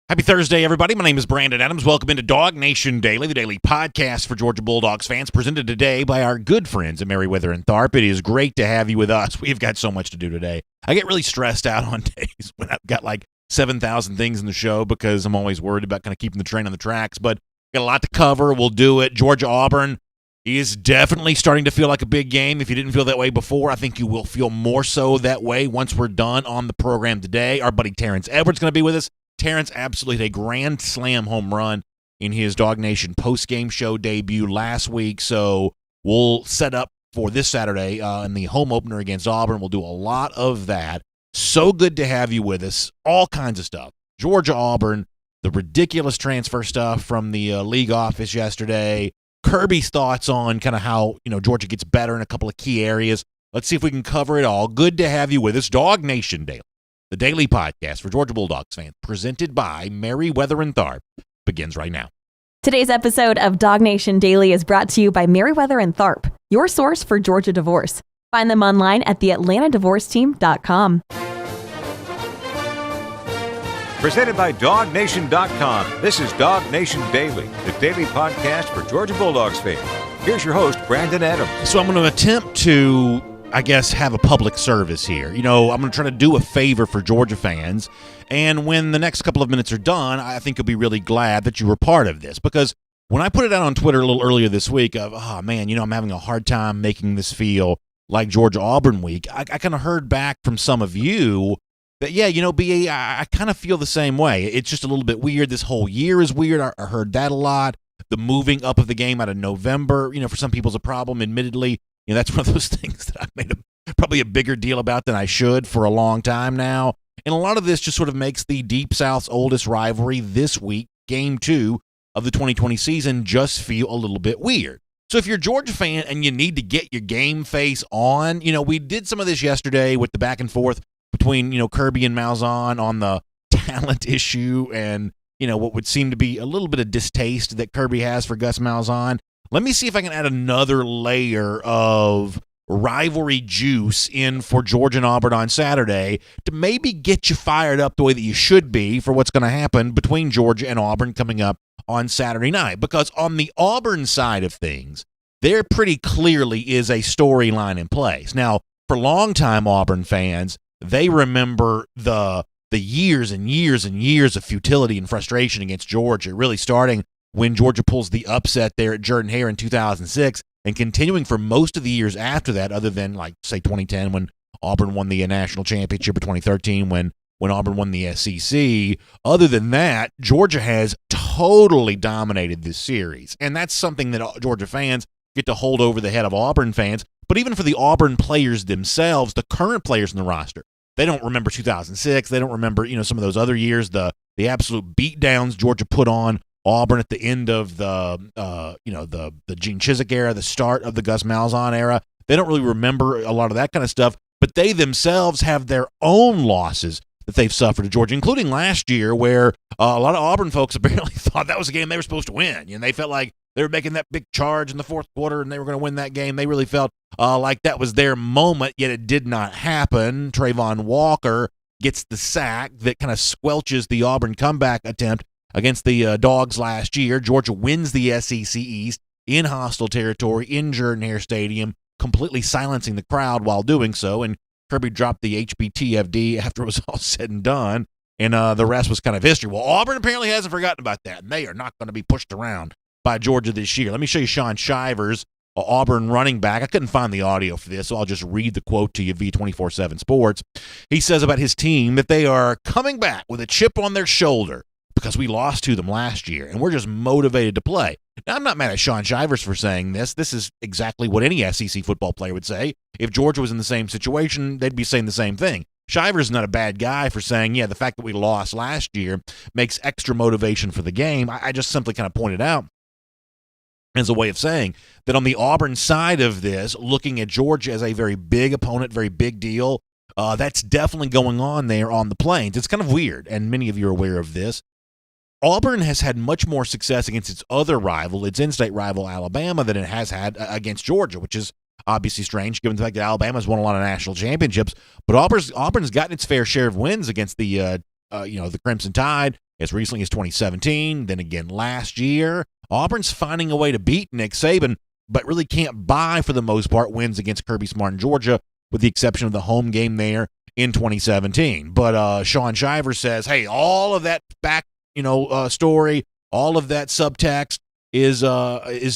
Happy Thursday, everybody. My name is Brandon Adams. Welcome into DawgNation Daily, the daily podcast for Georgia Bulldogs fans, presented today by our good friends at Meriwether and Tharp. It is great to have you with us. We've got so much to do today. I get really stressed out on days when I've got like 7,000 things in the show because I'm always worried about kind of keeping the train on the tracks, but got a lot to cover. We'll do it. Georgia-Auburn is definitely starting to feel like a big game. If you didn't feel that way before, I think you will feel more so that way once we're done on the program today. Our buddy Terrence Edwards is going to be with us. Terrence absolutely had a grand slam home run in his DawgNation post-game show debut last week, so we'll set up for this Saturday in the home opener against Auburn. We'll do a lot of that. So good to have you with us. All kinds of stuff. Georgia-Auburn, the ridiculous transfer stuff from the league office yesterday, Kirby's thoughts on kind of how Georgia gets better in a couple of key areas. Let's see if we can cover it all. Good to have you with us. DawgNation Daily, the daily podcast for Georgia Bulldogs fans, presented by Meriwether and Tharp, begins right now. Today's episode of DawgNation Daily is brought to you by Meriwether and Tharp, your source for Georgia divorce. Find them online at theatlantadivorceteam.com. Presented by DawgNation.com. This is DawgNation Daily, the daily podcast for Georgia Bulldogs fans. Here's your host, Brandon Adams. So I'm going to attempt to, have a public service here. I'm going to try to do a favor for Georgia fans. And when the next couple of minutes are done, I think you'll be really glad that you were part of this. Because when I put it out on Twitter a little earlier this week of, I'm having a hard time making this feel like Georgia-Auburn week, I kind of heard back from some of you that, BA, I kind of feel the same way. It's just a little bit weird. This whole year is weird. I heard that a lot. The moving up of the game out of November, for some people is a problem, admittedly. That's one of those things that I've made probably a bigger deal about than I should for a long time now. And a lot of this just sort of makes the Deep South's oldest rivalry this week, Game 2 of the 2020 season, just feel a little bit weird. So if you're a Georgia fan and you need to get your game face on, we did some of this yesterday with the back and forth between, Kirby and Malzahn on the talent issue and, what would seem to be a little bit of distaste that Kirby has for Gus Malzahn. Let me see if I can add another layer of rivalry juice in for Georgia and Auburn on Saturday to maybe get you fired up the way that you should be for what's going to happen between Georgia and Auburn coming up on Saturday night. Because on the Auburn side of things, there pretty clearly is a storyline in place. Now, for longtime Auburn fans, they remember the years and years and years of futility and frustration against Georgia, really starting when Georgia pulls the upset there at Jordan-Hare in 2006 and continuing for most of the years after that, other than, say, 2010 when Auburn won the national championship, or 2013 when Auburn won the SEC. Other than that, Georgia has totally dominated this series, and that's something that Georgia fans get to hold over the head of Auburn fans. But even for the Auburn players themselves, the current players in the roster, they don't remember 2006. They don't remember, some of those other years, the absolute beatdowns Georgia put on Auburn at the end of the Gene Chizik era, the start of the Gus Malzahn era. They don't really remember a lot of that kind of stuff, but they themselves have their own losses that they've suffered to Georgia, including last year where a lot of Auburn folks apparently thought that was a game they were supposed to win. They felt like they were making that big charge in the fourth quarter and they were going to win that game. They really felt like that was their moment, yet it did not happen. Trayvon Walker gets the sack that kind of squelches the Auburn comeback attempt against the Dogs last year. Georgia wins the SEC East in hostile territory in Jordan-Hare Stadium, completely silencing the crowd while doing so. And Kirby dropped the HBTFD after it was all said and done, and the rest was kind of history. Well, Auburn apparently hasn't forgotten about that, and they are not going to be pushed around by Georgia this year. Let me show you Shaun Shivers, Auburn running back. I couldn't find the audio for this, so I'll just read the quote to you via 24/7 Sports. He says about his team that they are coming back with a chip on their shoulder because we lost to them last year, and we're just motivated to play. Now, I'm not mad at Shaun Shivers for saying this. This is exactly what any SEC football player would say. If Georgia was in the same situation, they'd be saying the same thing. Shivers is not a bad guy for saying, the fact that we lost last year makes extra motivation for the game. I just simply kind of pointed out as a way of saying that on the Auburn side of this, looking at Georgia as a very big opponent, very big deal, that's definitely going on there on the Plains. It's kind of weird, and many of you are aware of this. Auburn has had much more success against its other rival, its in-state rival Alabama, than it has had against Georgia, which is obviously strange given the fact that Alabama's won a lot of national championships. But Auburn's gotten its fair share of wins against the Crimson Tide, as recently as 2017, then again last year. Auburn's finding a way to beat Nick Saban, but really can't buy, for the most part, wins against Kirby Smart in Georgia, with the exception of the home game there in 2017. But Sean Shiver says, hey, all of that back, story, all of that subtext is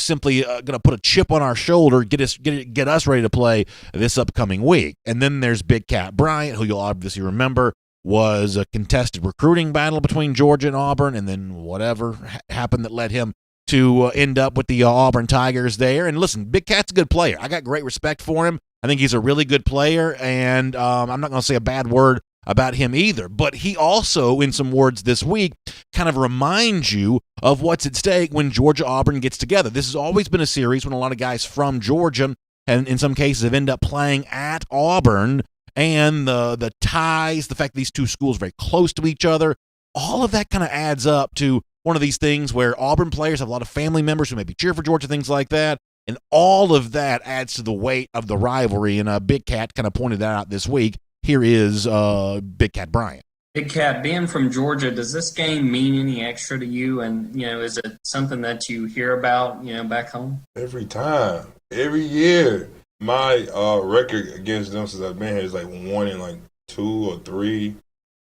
simply going to put a chip on our shoulder, get us ready to play this upcoming week. And then there's Big Cat Bryant, who you'll obviously remember was a contested recruiting battle between Georgia and Auburn, and then whatever happened that led him to end up with the Auburn Tigers there. And listen, Big Cat's a good player. I got great respect for him. I think he's a really good player, and I'm not going to say a bad word about him either. But he also, in some words this week, kind of reminds you of what's at stake when Georgia-Auburn gets together. This has always been a series when a lot of guys from Georgia, and in some cases have ended up playing at Auburn, and the ties, the fact that these two schools are very close to each other, all of that kind of adds up to one of these things where Auburn players have a lot of family members who maybe cheer for Georgia, things like that, and all of that adds to the weight of the rivalry, and Big Cat kind of pointed that out this week. Here is Big Cat Bryant. Big Cat, being from Georgia, does this game mean any extra to you? And, is it something that you hear about, back home? Every time, every year. My record against them since I've been here is like 1-2 or 3.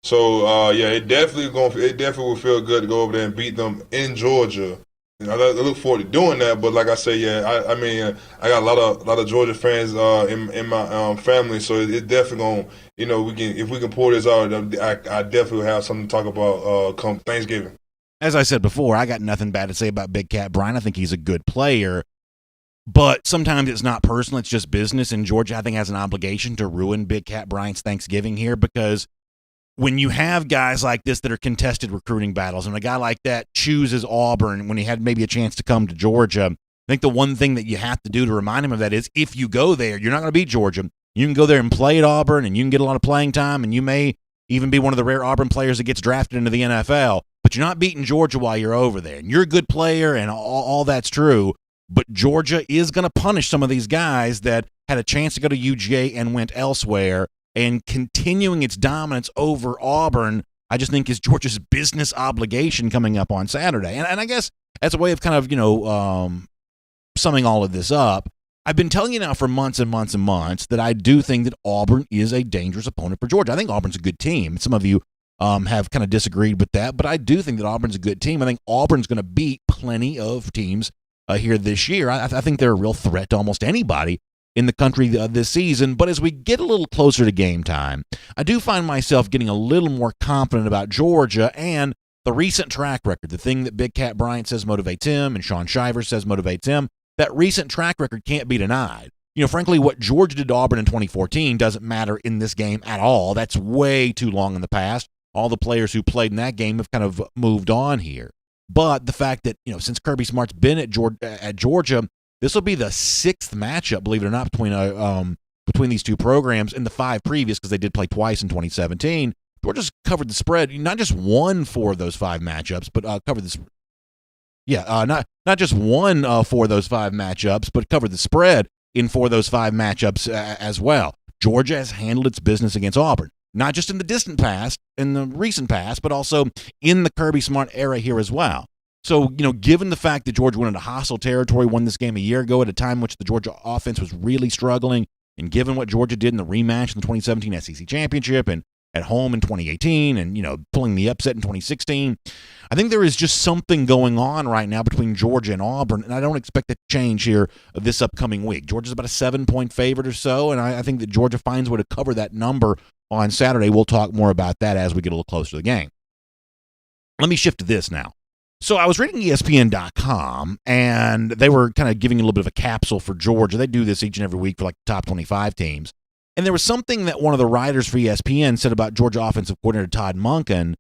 So it definitely will feel good to go over there and beat them in Georgia. I look forward to doing that. But like I say, I got a lot of Georgia fans in my family, so it definitely gonna if we can pull this out, I definitely have something to talk about come Thanksgiving. As I said before, I got nothing bad to say about Big Cat Bryant. I think he's a good player. But sometimes it's not personal, it's just business, and Georgia, I think, has an obligation to ruin Big Cat Bryant's Thanksgiving here, because when you have guys like this that are contested recruiting battles, and a guy like that chooses Auburn when he had maybe a chance to come to Georgia, I think the one thing that you have to do to remind him of that is, if you go there, you're not going to beat Georgia. You can go there and play at Auburn, and you can get a lot of playing time, and you may even be one of the rare Auburn players that gets drafted into the NFL, but you're not beating Georgia while you're over there. And you're a good player, and all that's true. But Georgia is going to punish some of these guys that had a chance to go to UGA and went elsewhere, and continuing its dominance over Auburn, I just think, is Georgia's business obligation coming up on Saturday. And I guess as a way of kind of, summing all of this up, I've been telling you now for months and months and months that I do think that Auburn is a dangerous opponent for Georgia. I think Auburn's a good team. Some of you have kind of disagreed with that, but I do think that Auburn's a good team. I think Auburn's going to beat plenty of teams here this year. I think they're a real threat to almost anybody in the country this season. But as we get a little closer to game time, I do find myself getting a little more confident about Georgia and the recent track record. The thing that Big Cat Bryant says motivates him and Sean Shiver says motivates him, that recent track record can't be denied. Frankly, what Georgia did to Auburn in 2014 doesn't matter in this game at all. That's way too long in the past. All the players who played in that game have kind of moved on here. But the fact that, since Kirby Smart's been at Georgia, this will be the 6th matchup, believe it or not, between these two programs in the 5 previous, because they did play twice in 2017. Georgia's covered the spread, not just won 4 of those 5 matchups, but covered the spread. Not just won 4 of those 5 matchups, but covered the spread in 4 of those 5 matchups as well. Georgia has handled its business against Auburn. Not just in the distant past, in the recent past, but also in the Kirby Smart era here as well. So, given the fact that Georgia went into hostile territory, won this game a year ago at a time in which the Georgia offense was really struggling, and given what Georgia did in the rematch in the 2017 SEC Championship and at home in 2018 and, pulling the upset in 2016, I think there is just something going on right now between Georgia and Auburn, and I don't expect that to change here this upcoming week. Georgia's about a 7-point favorite or so, and I think that Georgia finds a way to cover that number on Saturday. We'll talk more about that as we get a little closer to the game. Let me shift to this now. So I was reading ESPN.com, and they were kind of giving a little bit of a capsule for Georgia. They do this each and every week for like the top 25 teams. And there was something that one of the writers for ESPN said about Georgia offensive coordinator Todd Monken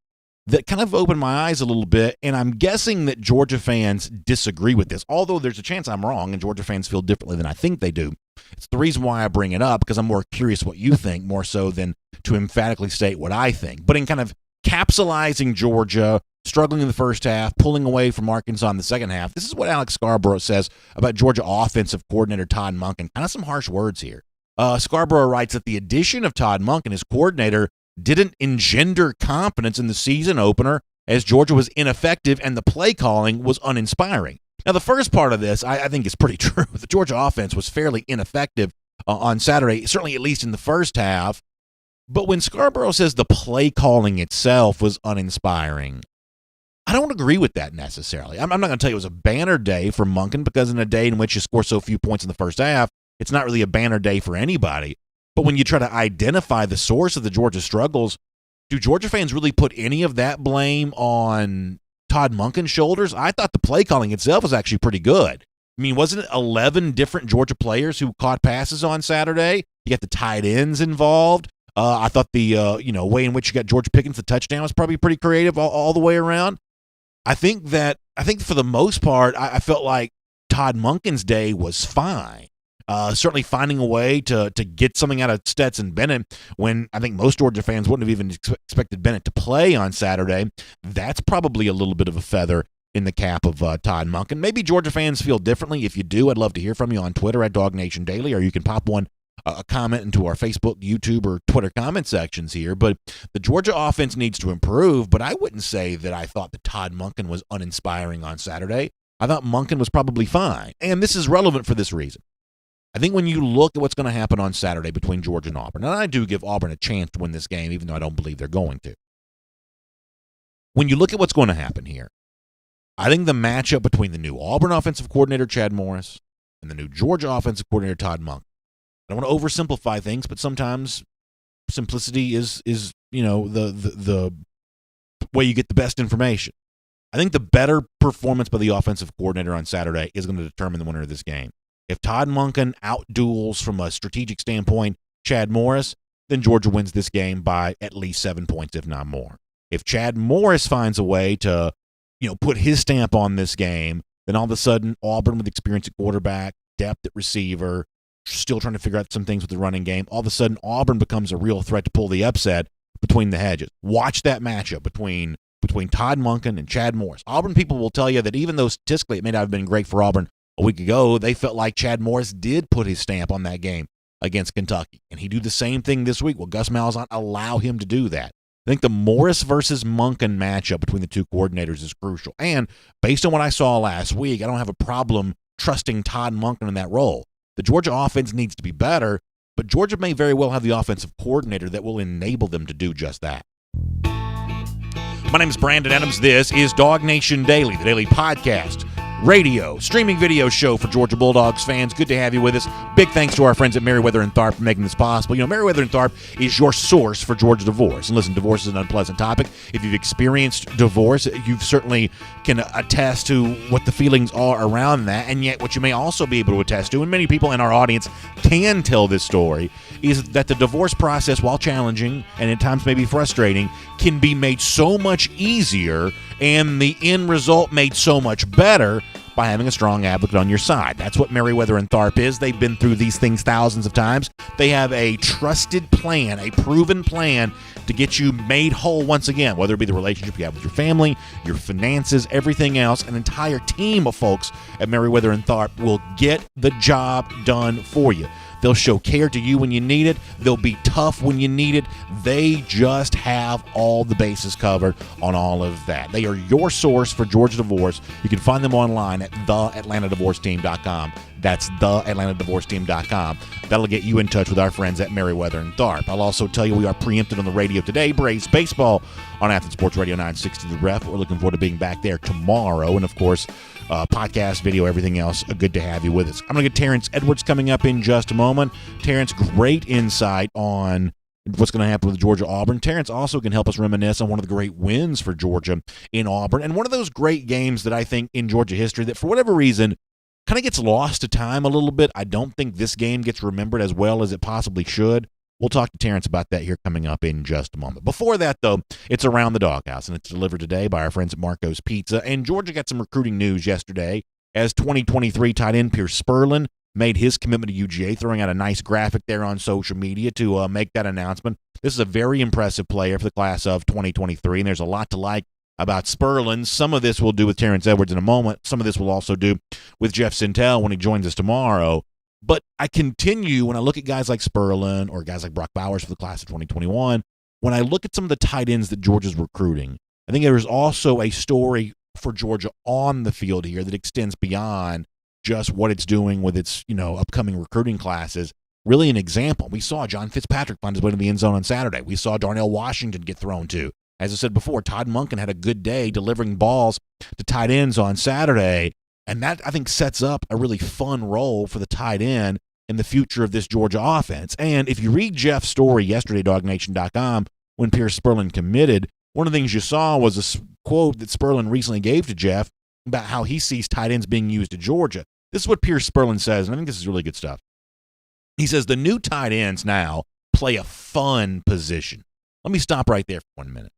that kind of opened my eyes a little bit, and I'm guessing that Georgia fans disagree with this, although there's a chance I'm wrong and Georgia fans feel differently than I think they do. It's the reason why I bring it up, because I'm more curious what you think, more so than to emphatically state what I think. But in kind of capsulizing Georgia, struggling in the first half, pulling away from Arkansas in the second half, this is what Alex Scarborough says about Georgia offensive coordinator Todd Monken. Kind of some harsh words here. Scarborough writes that the addition of Todd Monken as coordinator didn't engender confidence in the season opener as Georgia was ineffective and the play calling was uninspiring. Now, the first part of this, I think, is pretty true. The Georgia offense was fairly ineffective on Saturday, certainly at least in the first half. But when Scarborough says the play calling itself was uninspiring, I don't agree with that necessarily. I'm not going to tell you it was a banner day for Monken, because in a day in which you score so few points in the first half, it's not really a banner day for anybody. But when you try to identify the source of the Georgia struggles, do Georgia fans really put any of that blame on Todd Monken's shoulders? I thought the play calling itself was actually pretty good. I mean, wasn't it 11 different Georgia players who caught passes on Saturday? You got the tight ends involved. I thought the way in which you got George Pickens the touchdown was probably pretty creative all the way around. I think for the most part, I felt like Todd Monken's day was fine. Certainly finding a way to get something out of Stetson Bennett when I think most Georgia fans wouldn't have even expected Bennett to play on Saturday. That's probably a little bit of a feather in the cap of Todd Monken. Maybe Georgia fans feel differently. If you do, I'd love to hear from you on Twitter at DawgNation Daily, or you can pop a comment into our Facebook, YouTube, or Twitter comment sections here. But the Georgia offense needs to improve, but I wouldn't say that I thought that Todd Monken was uninspiring on Saturday. I thought Monken was probably fine, and this is relevant for this reason. I think when you look at what's going to happen on Saturday between Georgia and Auburn, and I do give Auburn a chance to win this game, even though I don't believe they're going to. When you look at what's going to happen here, I think the matchup between the new Auburn offensive coordinator, Chad Morris, and the new Georgia offensive coordinator, Todd Monken. I don't want to oversimplify things, but sometimes simplicity is the way you get the best information. I think the better performance by the offensive coordinator on Saturday is going to determine the winner of this game. If Todd Monken outduels from a strategic standpoint Chad Morris, then Georgia wins this game by at least 7 points, if not more. If Chad Morris finds a way to, put his stamp on this game, then all of a sudden Auburn, with experience at quarterback, depth at receiver, still trying to figure out some things with the running game, all of a sudden Auburn becomes a real threat to pull the upset between the hedges. Watch that matchup between Todd Monken and Chad Morris. Auburn people will tell you that even though statistically it may not have been great for Auburn a week ago, they felt like Chad Morris did put his stamp on that game against Kentucky. And he do the same thing this week. Will Gus Malzahn allow him to do that? I think the Morris versus Monken matchup between the two coordinators is crucial. And based on what I saw last week, I don't have a problem trusting Todd Monken in that role. The Georgia offense needs to be better, but Georgia may very well have the offensive coordinator that will enable them to do just that. My name is Brandon Adams. This is DawgNation Daily, the daily podcast, radio, streaming video show for Georgia Bulldogs fans. Good to have you with us. Big thanks to our friends at Merriweather and Tharp for making this possible. Merriweather and Tharp is your source for Georgia divorce. And listen, divorce is an unpleasant topic. If you've experienced divorce, you certainly can attest to what the feelings are around that. And yet what you may also be able to attest to, and many people in our audience can tell this story, is that the divorce process, while challenging and at times maybe frustrating, can be made so much easier and the end result made so much better by having a strong advocate on your side. That's what Merriweather and Tharp is. They've been through these things thousands of times. They have a trusted plan, a proven plan to get you made whole once again, whether it be the relationship you have with your family, your finances, everything else. An entire team of folks at Merriweather and Tharp will get the job done for you. They'll show care to you when you need it. They'll be tough when you need it. They just have all the bases covered on all of that. They are your source for Georgia divorce. You can find them online at theatlantadivorceteam.com. That's theatlantadivorceteam.com. That'll get you in touch with our friends at Merriweather and Tharp. I'll also tell you we are preempted on the radio today. Braves baseball on Athens Sports Radio 960 The Ref. We're looking forward to being back there tomorrow. And, of course, podcast, video, everything else. Good to have you with us. I'm going to get Terrence Edwards coming up in just a moment. Terrence, great insight on what's going to happen with Georgia-Auburn. Terrence also can help us reminisce on one of the great wins for Georgia in Auburn, and one of those great games that I think in Georgia history that for whatever reason kind of gets lost to time a little bit. I don't think this game gets remembered as well as it possibly should. We'll talk to Terrence about that here coming up in just a moment. Before that, though, it's Around the Doghouse, and it's delivered today by our friends at Marco's Pizza. And Georgia got some recruiting news yesterday as 2023 tight end Pierce Spurlin made his commitment to UGA, throwing out a nice graphic there on social media to make that announcement. This is a very impressive player for the class of 2023, and there's a lot to like about Spurlin. Some of this we'll do with Terrence Edwards in a moment. Some of this we'll also do with Jeff Sintel when he joins us tomorrow. But I continue, when I look at guys like Spurlin or guys like Brock Bowers for the class of 2021, when I look at some of the tight ends that Georgia's recruiting, I think there's also a story for Georgia on the field here that extends beyond just what it's doing with its, upcoming recruiting classes. Really an example. We saw John Fitzpatrick find his way to the end zone on Saturday. We saw Darnell Washington get thrown to. As I said before, Todd Monken had a good day delivering balls to tight ends on Saturday, and that, I think, sets up a really fun role for the tight end in the future of this Georgia offense. And if you read Jeff's story yesterday, DawgNation.com, when Pierce Spurlin committed, one of the things you saw was a quote that Spurlin recently gave to Jeff about how he sees tight ends being used at Georgia. This is what Pierce Spurlin says, and I think this is really good stuff. He says, the new tight ends now play a fun position. Let me stop right there for 1 minute.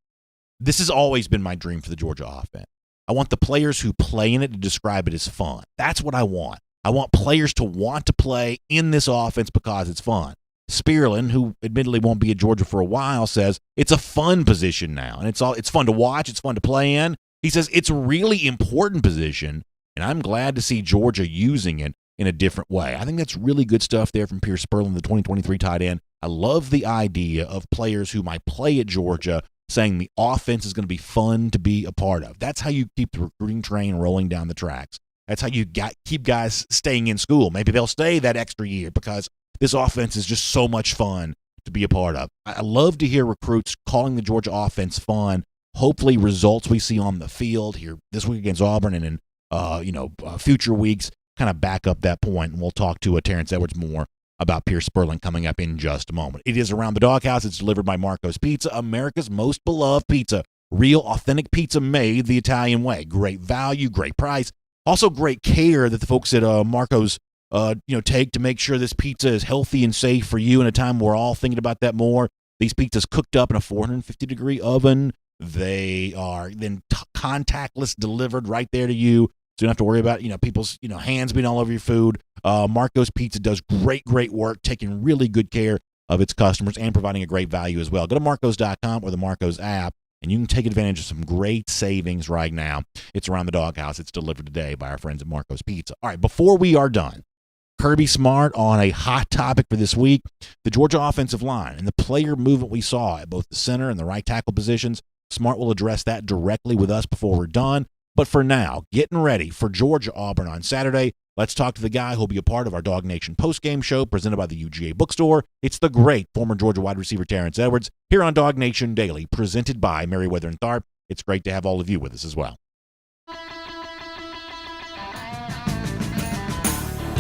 This has always been my dream for the Georgia offense. I want the players who play in it to describe it as fun. That's what I want. I want players to want to play in this offense because it's fun. Spurlin, who admittedly won't be at Georgia for a while, says it's a fun position now, and it's fun to watch, it's fun to play in. He says it's a really important position, and I'm glad to see Georgia using it in a different way. I think that's really good stuff there from Pierce Spurlin, the 2023 tight end. I love the idea of players who might play at Georgia saying the offense is going to be fun to be a part of. That's how you keep the recruiting train rolling down the tracks. That's how you keep guys staying in school. Maybe they'll stay that extra year because this offense is just so much fun to be a part of. I love to hear recruits calling the Georgia offense fun. Hopefully results we see on the field here this week against Auburn and in future weeks kind of back up that point. And we'll talk to Terrence Edwards more about Pierce Spurlin coming up in just a moment. It is Around the Doghouse. It's delivered by Marco's Pizza, America's most beloved pizza. Real, authentic pizza made the Italian way. Great value, great price. Also great care that the folks at Marco's take to make sure this pizza is healthy and safe for you in a time we're all thinking about that more. These pizzas cooked up in a 450-degree oven. They are then contactless delivered right there to you. So you don't have to worry about, people's, hands being all over your food. Marco's Pizza does great work, taking really good care of its customers and providing a great value as well. Go to Marcos.com or the Marcos app, and you can take advantage of some great savings right now. It's Around the Doghouse. It's delivered today by our friends at Marco's Pizza. All right, before we are done, Kirby Smart on a hot topic for this week, the Georgia offensive line and the player movement we saw at both the center and the right tackle positions. Smart will address that directly with us before we're done. But for now, getting ready for Georgia-Auburn on Saturday, let's talk to the guy who'll be a part of our DawgNation postgame show presented by the UGA bookstore. It's the great former Georgia wide receiver Terrence Edwards here on DawgNation Daily, presented by Merriweather and Tharp. It's great to have all of you with us as well.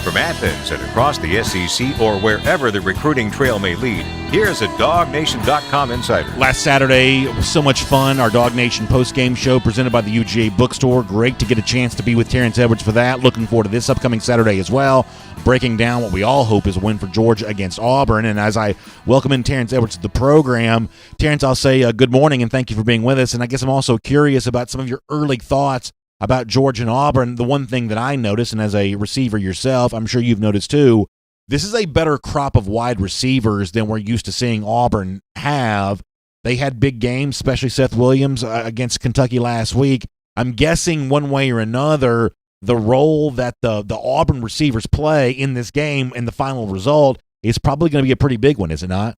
From Athens and across the SEC or wherever the recruiting trail may lead, here's a DawgNation.com insider. Last Saturday was so much fun. Our DawgNation postgame show presented by the UGA bookstore. Great to get a chance to be with Terrence Edwards for that. Looking forward to this upcoming Saturday as well, breaking down what we all hope is a win for Georgia against Auburn. And as I welcome in Terrence Edwards to the program, Terrence, I'll say good morning and thank you for being with us. And I guess I'm also curious about some of your early thoughts about Georgia and Auburn. The one thing that I noticed, and as a receiver yourself, I'm sure you've noticed too, this is a better crop of wide receivers than we're used to seeing Auburn have. They had big games, especially Seth Williams against Kentucky last week. I'm guessing one way or another, the role that the Auburn receivers play in this game and the final result is probably going to be a pretty big one, is it not?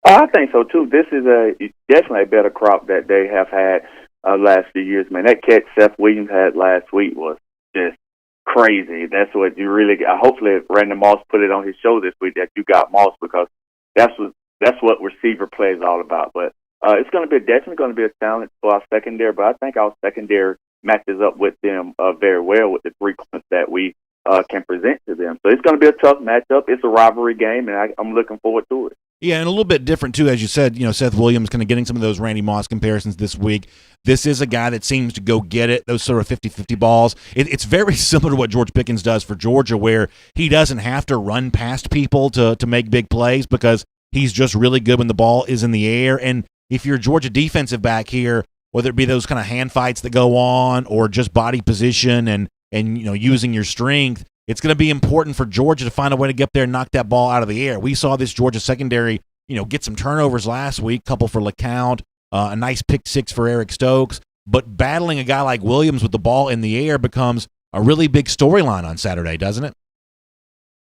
I think so too. This is definitely a better crop that they have had last few years. Man, that catch Seth Williams had last week was just crazy. That's what you really got. Hopefully, Randy Moss put it on his show this week that you got Moss, because that's what receiver play is all about. But it's definitely going to be a challenge for our secondary. But I think our secondary matches up with them very well with the 3 points that we can present to them. So it's going to be a tough matchup. It's a rivalry game, and I'm looking forward to it. Yeah, and a little bit different, too, as you said, Seth Williams kind of getting some of those Randy Moss comparisons this week. This is a guy that seems to go get it, those sort of 50-50 balls. It's very similar to what George Pickens does for Georgia, where he doesn't have to run past people to make big plays because he's just really good when the ball is in the air. And if you're Georgia defensive back here, whether it be those kind of hand fights that go on or just body position and using your strength, it's going to be important for Georgia to find a way to get up there and knock that ball out of the air. We saw this Georgia secondary, get some turnovers last week, couple for LeCount, a nice pick 6 for Eric Stokes. But battling a guy like Williams with the ball in the air becomes a really big storyline on Saturday, doesn't it?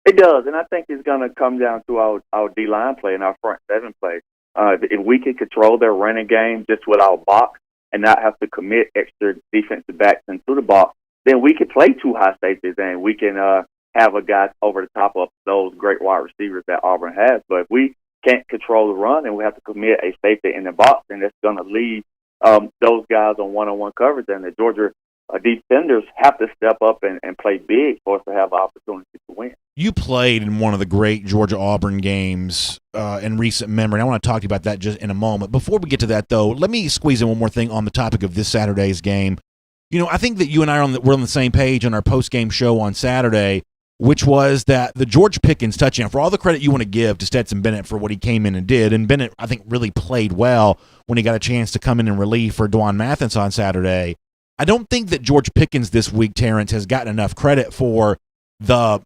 It does, and I think it's going to come down to our D-line play and our front seven play. If we can control their running game just with our box, and not have to commit extra defensive backs into the box, then we can play two high safeties and we can have a guy over the top of those great wide receivers that Auburn has. But if we can't control the run and we have to commit a safety in the box, then that's going to leave those guys on one-on-one coverage, and the Georgia defenders have to step up and play big for us to have an opportunity to win. You played in one of the great Georgia-Auburn games in recent memory, and I want to talk to you about that just in a moment. Before we get to that, though, let me squeeze in one more thing on the topic of this Saturday's game. You know, I think that you and I were on the same page on our post-game show on Saturday, which was that the George Pickens touchdown, for all the credit you want to give to Stetson Bennett for what he came in and did, and Bennett, I think, really played well when he got a chance to come in and relieve for Dwan Mathis on Saturday. I don't think that George Pickens this week, Terrence, has gotten enough credit for the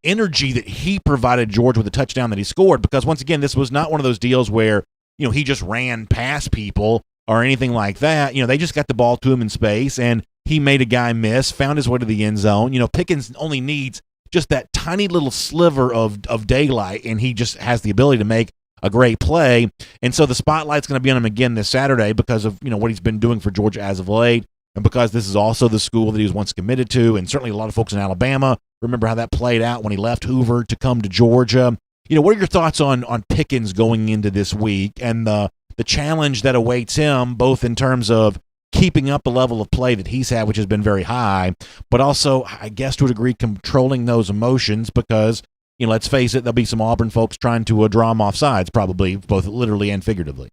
energy that he provided George with the touchdown that he scored, because once again, this was not one of those deals where, he just ran past people or anything like that. They just got the ball to him in space, and he made a guy miss, found his way to the end zone. Pickens only needs just that tiny little sliver of daylight, and he just has the ability to make a great play. And so the spotlight's going to be on him again this Saturday because of what he's been doing for Georgia as of late, and because this is also the school that he was once committed to, and certainly a lot of folks in Alabama remember how that played out when he left Hoover to come to Georgia. What are your thoughts on Pickens going into this week and the challenge that awaits him, both in terms of keeping up the level of play that he's had, which has been very high, but also, I guess to a degree, controlling those emotions because, let's face it, there'll be some Auburn folks trying to draw him off sides, probably, both literally and figuratively.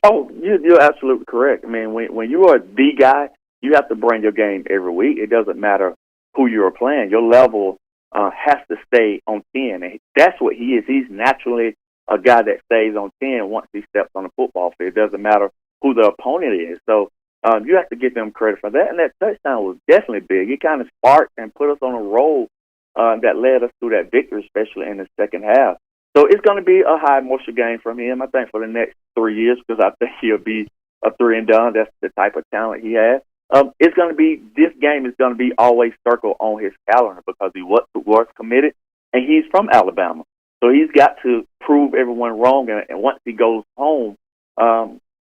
Oh, you're absolutely correct. I mean, when you are the guy, you have to bring your game every week. It doesn't matter who you're playing. Your level has to stay on 10, and that's what he is. He's naturally a guy that stays on 10 once he steps on the football field. It doesn't matter who the opponent is. So you have to give them credit for that. And that touchdown was definitely big. It kind of sparked and put us on a roll that led us to that victory, especially in the second half. So it's going to be a high emotional game from him, I think, for the next 3 years, because I think he'll be a 3 and done. That's the type of talent he has. It's going to be, this game is going to be always circled on his calendar because he was committed, and he's from Alabama. So he's got to prove everyone wrong, and once he goes home,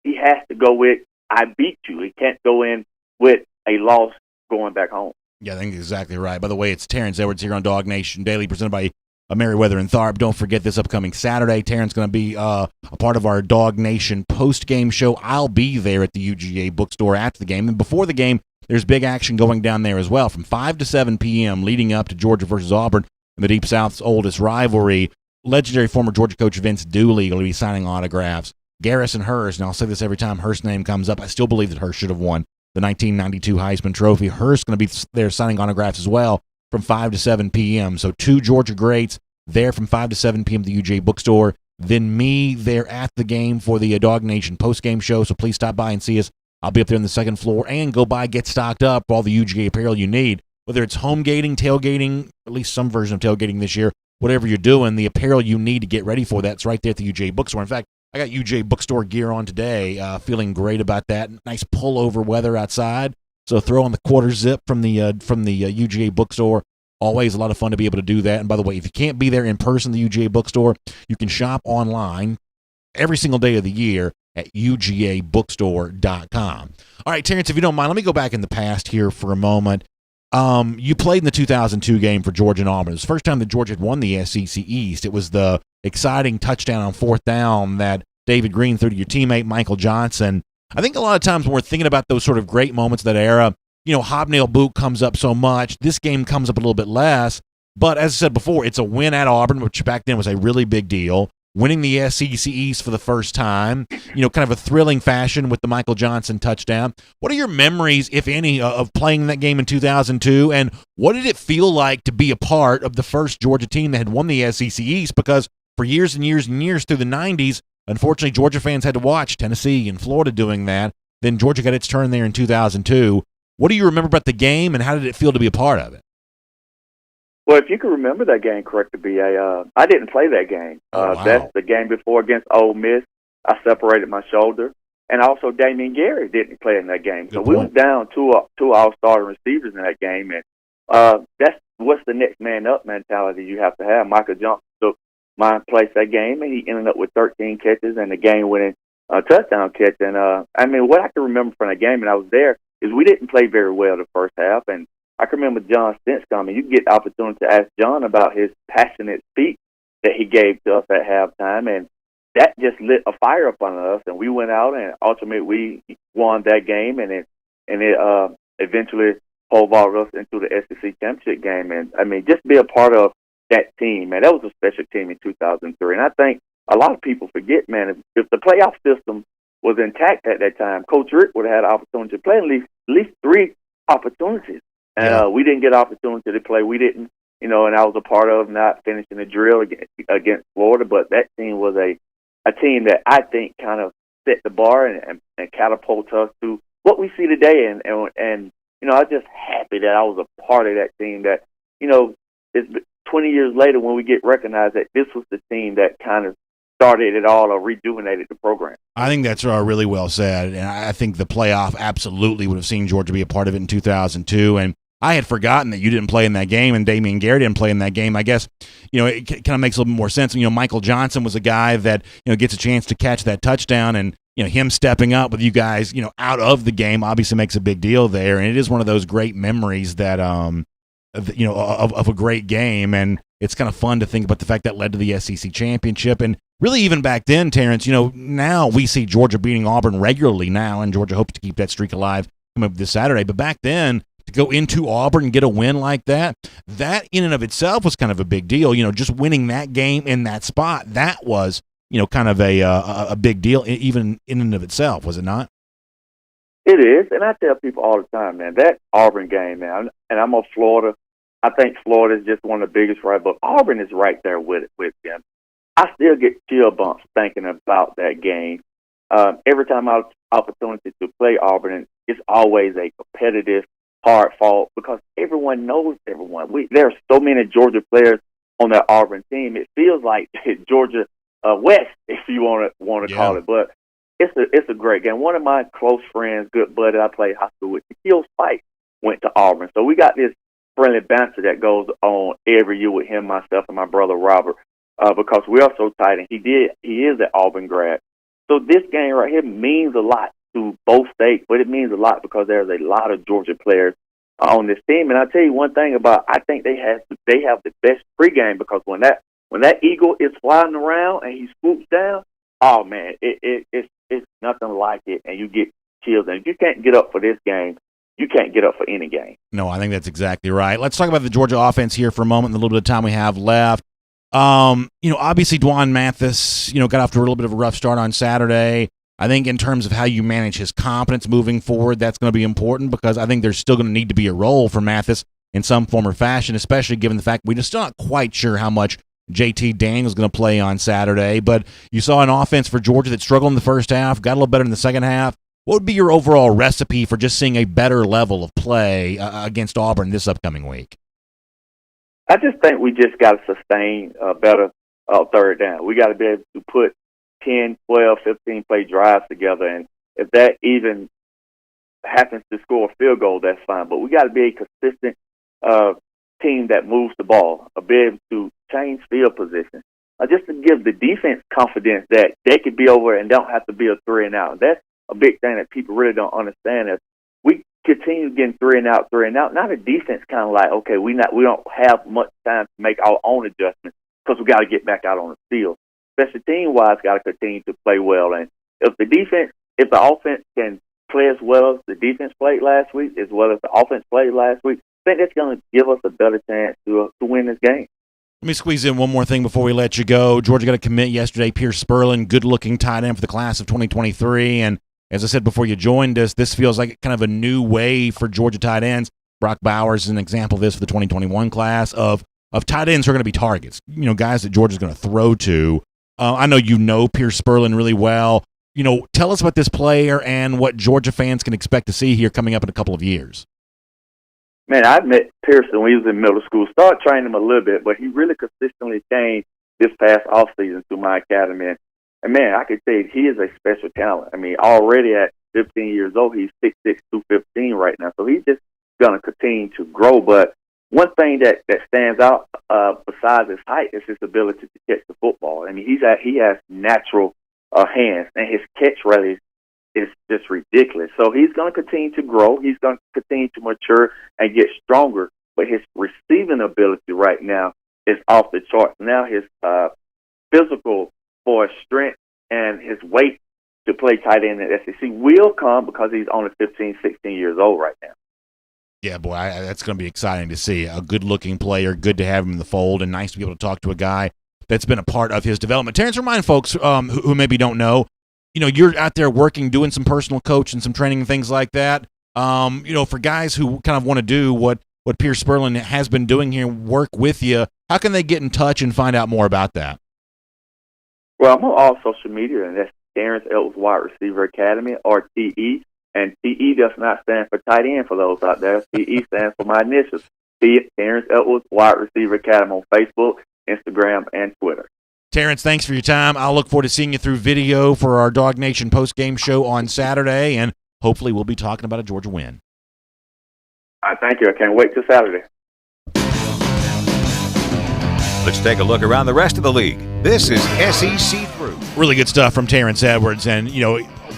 he has to go with, I beat you. He can't go in with a loss going back home. Yeah, I think exactly right. By the way, it's Terrence Edwards here on DawgNation Daily, presented by Merriweather and Tharp. Don't forget this upcoming Saturday, Terrence going to be a part of our DawgNation post-game show. I'll be there at the UGA bookstore after the game. And before the game, there's big action going down there as well from 5 to 7 p.m. leading up to Georgia versus Auburn in the Deep South's oldest rivalry. Legendary former Georgia coach Vince Dooley will be signing autographs. Garrison Hurst, and I'll say this every time Hurst's name comes up, I still believe that Hurst should have won the 1992 Heisman Trophy. Hurst's going to be there signing autographs as well from 5 to 7 p.m. So 2 Georgia greats there from 5 to 7 p.m. at the UGA bookstore. Then me there at the game for the DawgNation post-game show. So please stop by and see us. I'll be up there on the second floor, and go by, get stocked up, all the UGA apparel you need. Whether it's home gating, tailgating, at least some version of tailgating this year, whatever you're doing, the apparel you need to get ready for that's right there at the UGA bookstore. In fact, I got UGA bookstore gear on today, feeling great about that. Nice pullover weather outside, so throw on the quarter zip from the UGA bookstore. Always a lot of fun to be able to do that. And by the way, if you can't be there in person, the UGA bookstore, you can shop online every single day of the year at UGAbookstore.com. All right, Terrence, if you don't mind, let me go back in the past here for a moment. You played in the 2002 game for Georgia and Auburn. It was the first time that Georgia had won the SEC East. It was the exciting touchdown on 4th down that David Green threw to your teammate Michael Johnson. I think a lot of times when we're thinking about those sort of great moments of that era, hobnail boot comes up so much. This game comes up a little bit less. But as I said before, it's a win at Auburn, which back then was a really big deal. Winning the SEC East for the first time, kind of a thrilling fashion with the Michael Johnson touchdown. What are your memories, if any, of playing that game in 2002? And what did it feel like to be a part of the first Georgia team that had won the SEC East? Because for years and years and years through the 90s, unfortunately, Georgia fans had to watch Tennessee and Florida doing that. Then Georgia got its turn there in 2002. What do you remember about the game, and how did it feel to be a part of it? Well, if you can remember that game correctly, B.A., I didn't play that game. Wow. That's the game before against Ole Miss. I separated my shoulder. And also Damian Gary didn't play in that game. So we went down two all-star receivers in that game. And that's what's the next man up mentality you have to have. Michael Johnson took my place that game, and he ended up with 13 catches and the game-winning touchdown catch. And, what I can remember from that game, and I was there, is we didn't play very well the first half. And I can remember John Stentz coming. You get the opportunity to ask John about his passionate speech that he gave to us at halftime, and that just lit a fire up on us. And we went out, and ultimately we won that game, and it eventually pole vaulted us into the SEC championship game. And just be a part of that team, man. That was a special team in 2003. And I think a lot of people forget, man, if the playoff system was intact at that time, Coach Rick would have had an opportunity to play at least 3 opportunities. And we didn't get an opportunity to play. We didn't, and I was a part of not finishing the drill against Florida. But that team was a team that I think kind of set the bar and catapulted us to what we see today. And I'm just happy that I was a part of that team that, it's 20 years later when we get recognized that this was the team that kind of started it all or rejuvenated the program. I think that's really well said, and I think the playoff absolutely would have seen Georgia be a part of it in 2002, and I had forgotten that you didn't play in that game and Damian Gary didn't play in that game. I guess, it kind of makes a little bit more sense. Michael Johnson was a guy that, gets a chance to catch that touchdown, and, him stepping up with you guys, out of the game obviously makes a big deal there, and it is one of those great memories that, of a great game, and it's kind of fun to think about the fact that led to the SEC championship. And really even back then, Terrence, now we see Georgia beating Auburn regularly now, and Georgia hopes to keep that streak alive coming up this Saturday. But back then, to go into Auburn and get a win like that in and of itself was kind of a big deal. Just winning that game in that spot, that was, kind of a big deal even in and of itself, was it not? It is, and I tell people all the time, man, that Auburn game, man, and I'm on Florida. I think Florida is just one of the biggest, right? But Auburn is right there with them. I still get chill bumps thinking about that game. Every time I have opportunity to play Auburn, it's always a competitive, hard fought because everyone knows everyone. There are so many Georgia players on that Auburn team. It feels like Georgia West, if you want to call it. But it's a great game. One of my close friends, good buddy I played high school with, Shaquille Spike, went to Auburn. So we got this friendly banter that goes on every year with him, myself, and my brother Robert, because we are so tight, and he is an Auburn grad. So this game right here means a lot to both states, but it means a lot because there's a lot of Georgia players on this team. And I'll tell you one thing I think they have the best pregame, because when that eagle is flying around and he swoops down, oh man, it's nothing like it, and you get chills. And if you can't get up for this game, you can't get up for any game. No, I think that's exactly right. Let's talk about the Georgia offense here for a moment, in the little bit of time we have left. Obviously Dwan Mathis, got off to a little bit of a rough start on Saturday. I think in terms of how you manage his confidence moving forward, that's going to be important, because I think there's still going to need to be a role for Mathis in some form or fashion, especially given the fact we're still not quite sure how much JT Daniels is going to play on Saturday. But you saw an offense for Georgia that struggled in the first half, got a little better in the second half. What would be your overall recipe for just seeing a better level of play against Auburn this upcoming week? I just think we just got to sustain better third down. We got to be able to put 10, 12, 15-play drives together, and if that even happens to score a field goal, that's fine. But we got to be a consistent team that moves the ball, be able to change field position, just to give the defense confidence that they could be over and don't have to be a 3-and-out. That's a big thing that people really don't understand. Is we continue getting 3-and-out. Now the defense kind of like, okay, we don't have much time to make our own adjustments because we got to get back out on the field. Special team wise, got to continue to play well. And if the offense can play as well as the defense played last week, as well as the offense played last week, I think that's going to give us a better chance to win this game. Let me squeeze in one more thing before we let you go. Georgia got a commit yesterday, Pierce Spurlin, good-looking tight end for the class of 2023. And as I said before you joined us, this feels like kind of a new wave for Georgia tight ends. Brock Bowers is an example of this for the 2021 class of tight ends who are going to be targets, guys that Georgia's going to throw to. I know Pierce Spurlin really well. Tell us about this player and what Georgia fans can expect to see here coming up in a couple of years. Man, I met Pearson when he was in middle school. Started training him a little bit, but he really consistently came this past offseason to my academy. And, man, I could say he is a special talent. I mean, already at 15 years old, he's 6'6", 215 right now. So he's just going to continue to grow. But one thing that stands out besides his height is his ability to catch the football. I mean, he has natural hands, and his catch rate is just ridiculous. So he's going to continue to grow. He's going to continue to mature and get stronger. But his receiving ability right now is off the charts. Now his physical for his strength and his weight to play tight end in the SEC will come because he's only 15, 16 years old right now. Yeah, boy, that's going to be exciting to see. A good-looking player, good to have him in the fold, and nice to be able to talk to a guy that's been a part of his development. Terrence, remind folks who maybe don't know, you're out there working, doing some personal coaching, some training and things like that. For guys who kind of want to do what Pierce Sperling has been doing here, work with you, how can they get in touch and find out more about that? Well, I'm on all social media, and that's Terrence Edwards Wide Receiver Academy, or TE. And TE does not stand for tight end for those out there. TE stands for my initials. Terrence Edwards Wide Receiver Academy on Facebook, Instagram, and Twitter. Terrence, thanks for your time. I'll look forward to seeing you through video for our Dog Nation post-game show on Saturday, and hopefully we'll be talking about a Georgia win. All right, thank you. I can't wait till Saturday. Let's take a look around the rest of the league. This is SEC Through. Really good stuff from Terrence Edwards, and,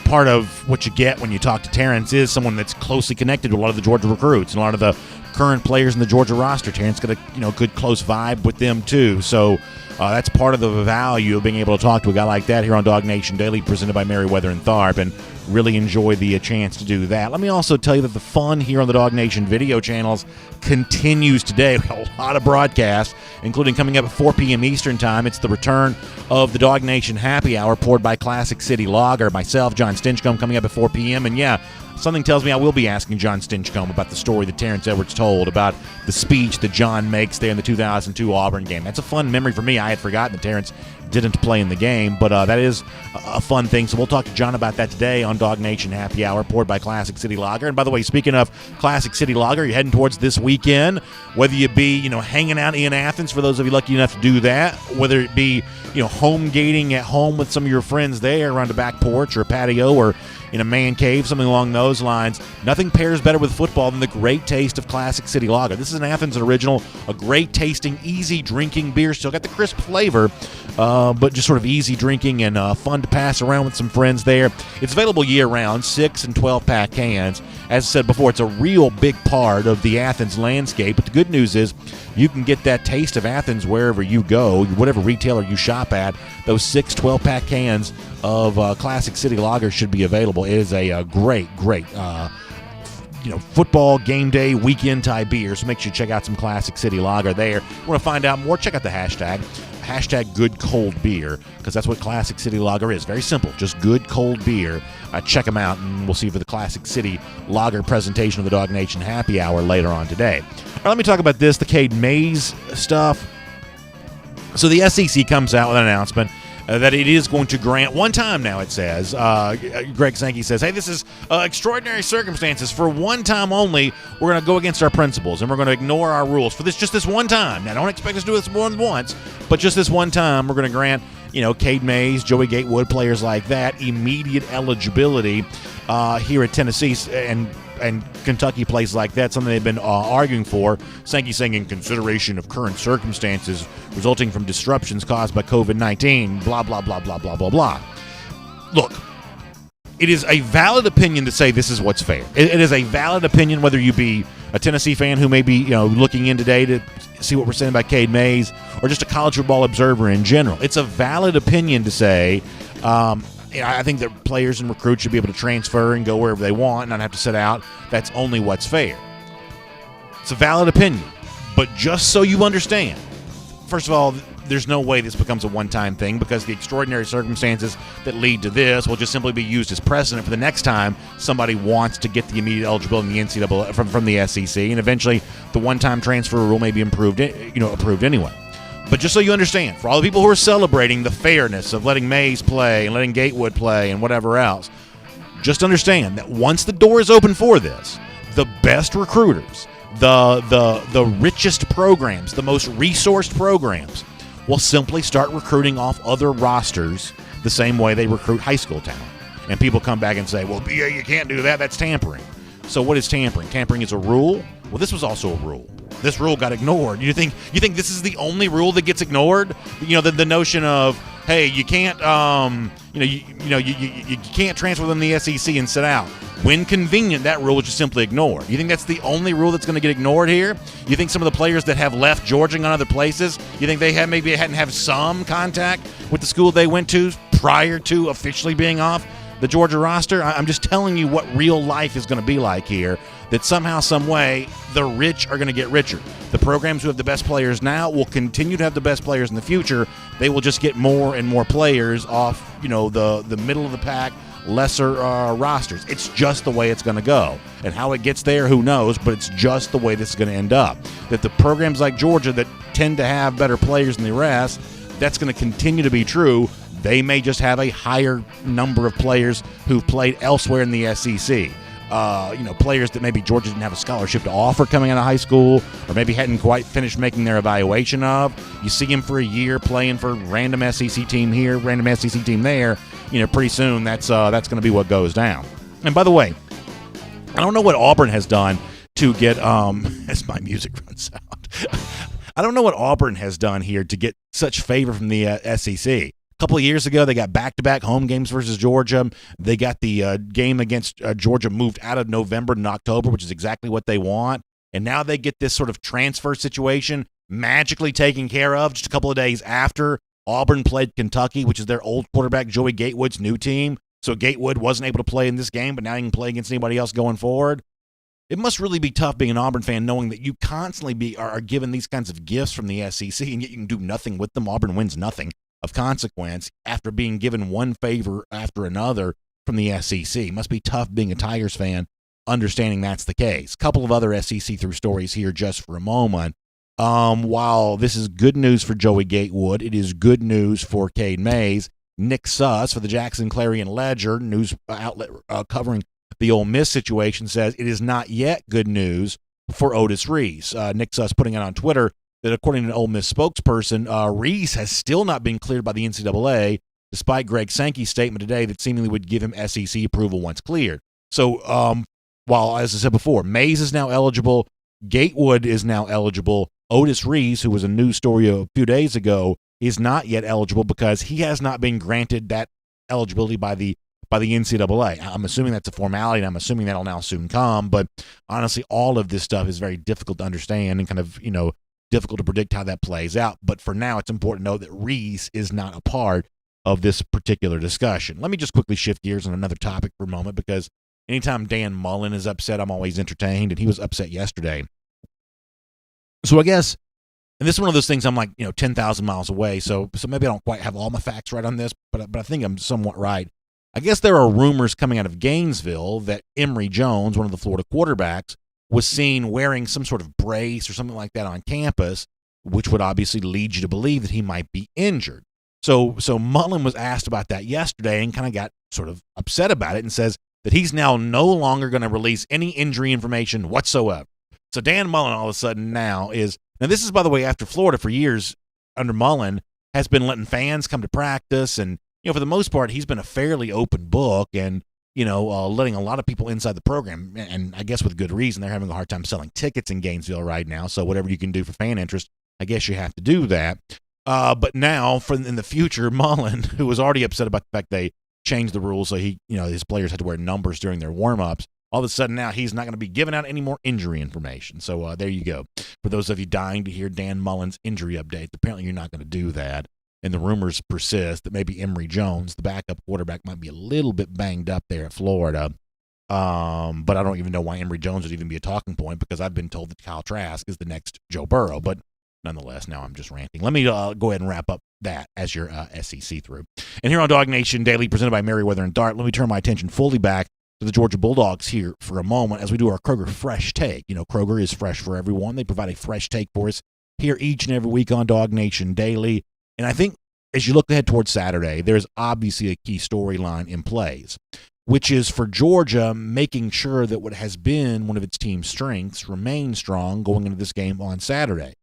part of what you get when you talk to Terrence is someone that's closely connected to a lot of the Georgia recruits and a lot of the current players in the Georgia roster. Terrence got a good close vibe with them too. So that's part of the value of being able to talk to a guy like that here on DawgNation Daily, presented by Merriweather and Tharp, and really enjoy the chance to do that. Let me also tell you that the fun here on the DawgNation video channels continues today. We have a lot of broadcasts, including coming up at 4 p.m. Eastern Time. It's the return of the DawgNation Happy Hour, poured by Classic City Lager. Myself, John Stinchcomb, coming up at 4 p.m. And yeah, something tells me I will be asking John Stinchcomb about the story that Terrence Edwards told about the speech that John makes there in the 2002 Auburn game. That's a fun memory for me. I had forgotten that Terrence didn't play in the game, but that is a fun thing. So we'll talk to John about that today on DawgNation Happy Hour, poured by Classic City Lager. And by the way, speaking of Classic City Lager, you're heading towards this weekend, whether you be, hanging out in Athens, for those of you lucky enough to do that, whether it be, home gating at home with some of your friends there around a back porch or a patio or in a man cave, something along those lines. Nothing pairs better with football than the great taste of Classic City Lager. This is an Athens original, a great tasting, easy drinking beer. Still got the crisp flavor, but just sort of easy drinking and fun to pass around with some friends there. It's available year-round, 6 and 12-pack cans. As I said before, it's a real big part of the Athens landscape. But the good news is you can get that taste of Athens wherever you go, whatever retailer you shop at. Those 6 12-pack cans of Classic City Lager should be available. It is a great football game day weekend type beer. So make sure you check out some Classic City Lager there. Want to find out more? Check out the hashtag good cold beer, because that's what Classic City Lager is. Very simple, just good cold beer. Check them out, and we'll see you for the Classic City Lager presentation of the DawgNation Happy Hour later on today. All right, let me talk about this, the Cade Mays stuff. So the SEC comes out with an announcement that it is going to grant, one time now it says, Greg Sankey says, hey, this is extraordinary circumstances. For one time only, we're going to go against our principles, and we're going to ignore our rules for just this one time. Now, don't expect us to do this more than once, but just this one time, we're going to grant, Cade Mays, Joey Gatewood, players like that, immediate eligibility here at Tennessee and Kentucky, places like that, something they've been arguing for. Sankey saying, in consideration of current circumstances resulting from disruptions caused by COVID-19, blah, blah, blah, blah, blah, blah, blah. Look, it is a valid opinion to say this is what's fair. It is a valid opinion, whether you be a Tennessee fan who may be looking in today to see what we're saying about Cade Mays, or just a college football observer in general. It's a valid opinion to say, I think that players and recruits should be able to transfer and go wherever they want and not have to sit out. That's only what's fair. It's a valid opinion. But just so you understand, first of all, there's no way this becomes a one-time thing, because the extraordinary circumstances that lead to this will just simply be used as precedent for the next time somebody wants to get the immediate eligibility in the NCAA from the SEC, and eventually the one-time transfer rule may be approved anyway. But just so you understand, for all the people who are celebrating the fairness of letting Mays play and letting Gatewood play and whatever else, just understand that once the door is open for this, the best recruiters, the richest programs, the most resourced programs will simply start recruiting off other rosters the same way they recruit high school talent. And people come back and say, well, BA, you can't do that. That's tampering. So what is tampering? Tampering is a rule? Well, this was also a rule. This rule got ignored. You think this is the only rule that gets ignored? The notion of, hey, you can't You can't transfer them to the SEC and sit out. When convenient, that rule is just simply ignored. You think that's the only rule that's going to get ignored here? You think some of the players that have left Georgia and gone other places, you think they hadn't have some contact with the school they went to prior to officially being off the Georgia roster? I'm just telling you what real life is going to be like here, that somehow, some way, the rich are going to get richer. The programs who have the best players now will continue to have the best players in the future. They will just get more and more players off, the middle of the pack, lesser rosters. It's just the way it's going to go. And how it gets there, who knows, but it's just the way this is going to end up. That the programs like Georgia that tend to have better players than the rest, that's going to continue to be true. They may just have a higher number of players who've played elsewhere in the SEC. Players that maybe Georgia didn't have a scholarship to offer coming out of high school, or maybe hadn't quite finished making their evaluation of. You see him for a year playing for random SEC team here, random SEC team there. Pretty soon that's going to be what goes down. And by the way, I don't know what Auburn has done to get as my music runs out. I don't know what Auburn has done here to get such favor from the SEC. A couple of years ago, they got back-to-back home games versus Georgia. They got the game against Georgia moved out of November to October, which is exactly what they want. And now they get this sort of transfer situation magically taken care of just a couple of days after Auburn played Kentucky, which is their old quarterback Joey Gatewood's new team. So Gatewood wasn't able to play in this game, but now he can play against anybody else going forward. It must really be tough being an Auburn fan knowing that you constantly are given these kinds of gifts from the SEC, and yet you can do nothing with them. Auburn wins nothing of consequence after being given one favor after another from the SEC. Must be tough being a Tigers fan, understanding that's the case. Couple of other SEC through stories here just for a moment. While this is good news for Joey Gatewood, it is good news for Cade Mays. Nick Suss for the Jackson Clarion Ledger, news outlet covering the Ole Miss situation, says it is not yet good news for Otis Reese. Nick Suss putting it on Twitter that according to an Ole Miss spokesperson, Reese has still not been cleared by the NCAA, despite Greg Sankey's statement today that seemingly would give him SEC approval once cleared. So while, as I said before, Mays is now eligible, Gatewood is now eligible, Otis Reese, who was a news story a few days ago, is not yet eligible because he has not been granted that eligibility by the NCAA. I'm assuming that's a formality, and I'm assuming that'll now soon come. But honestly, all of this stuff is very difficult to understand and kind of, difficult to predict how that plays out. But for now, it's important to know that Reese is not a part of this particular discussion. Let me just quickly shift gears on another topic for a moment, because anytime Dan Mullen is upset, I'm always entertained, and he was upset yesterday. So I guess, and this is one of those things I'm like, 10,000 miles away, so maybe I don't quite have all my facts right on this, but I think I'm somewhat right. I guess there are rumors coming out of Gainesville that Emory Jones, one of the Florida quarterbacks, was seen wearing some sort of brace or something like that on campus, which would obviously lead you to believe that he might be injured. So Mullen was asked about that yesterday and kind of got sort of upset about it and says that he's now no longer going to release any injury information whatsoever. So Dan Mullen all of a sudden now this is, by the way, after Florida for years under Mullen has been letting fans come to practice, and for the most part he's been a fairly open book and letting a lot of people inside the program, and I guess with good reason. They're having a hard time selling tickets in Gainesville right now, so whatever you can do for fan interest, I guess you have to do that. But now, in the future, Mullen, who was already upset about the fact they changed the rules so his players had to wear numbers during their warm-ups, all of a sudden now he's not going to be giving out any more injury information. So there you go. For those of you dying to hear Dan Mullen's injury update, apparently you're not going to do that. And the rumors persist that maybe Emory Jones, the backup quarterback, might be a little bit banged up there at Florida. But I don't even know why Emory Jones would even be a talking point, because I've been told that Kyle Trask is the next Joe Burrow. But nonetheless, now I'm just ranting. Let me go ahead and wrap up that as your SEC through. And here on DawgNation Daily, presented by Merriweather and Dart, let me turn my attention fully back to the Georgia Bulldogs here for a moment as we do our Kroger Fresh Take. Kroger is fresh for everyone. They provide a fresh take for us here each and every week on DawgNation Daily. And I think as you look ahead towards Saturday, there's obviously a key storyline in plays, which is for Georgia making sure that what has been one of its team's strengths remains strong going into this game on Saturday.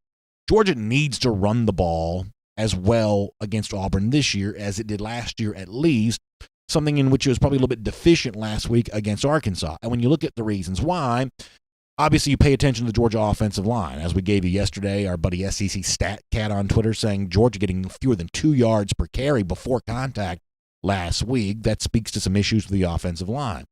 Georgia needs to run the ball as well against Auburn this year as it did last year at least, something in which it was probably a little bit deficient last week against Arkansas. And when you look at the reasons why, obviously, you pay attention to the Georgia offensive line. As we gave you yesterday, our buddy SEC Stat Cat on Twitter saying Georgia getting fewer than 2 yards per carry before contact last week. That speaks to some issues with the offensive line.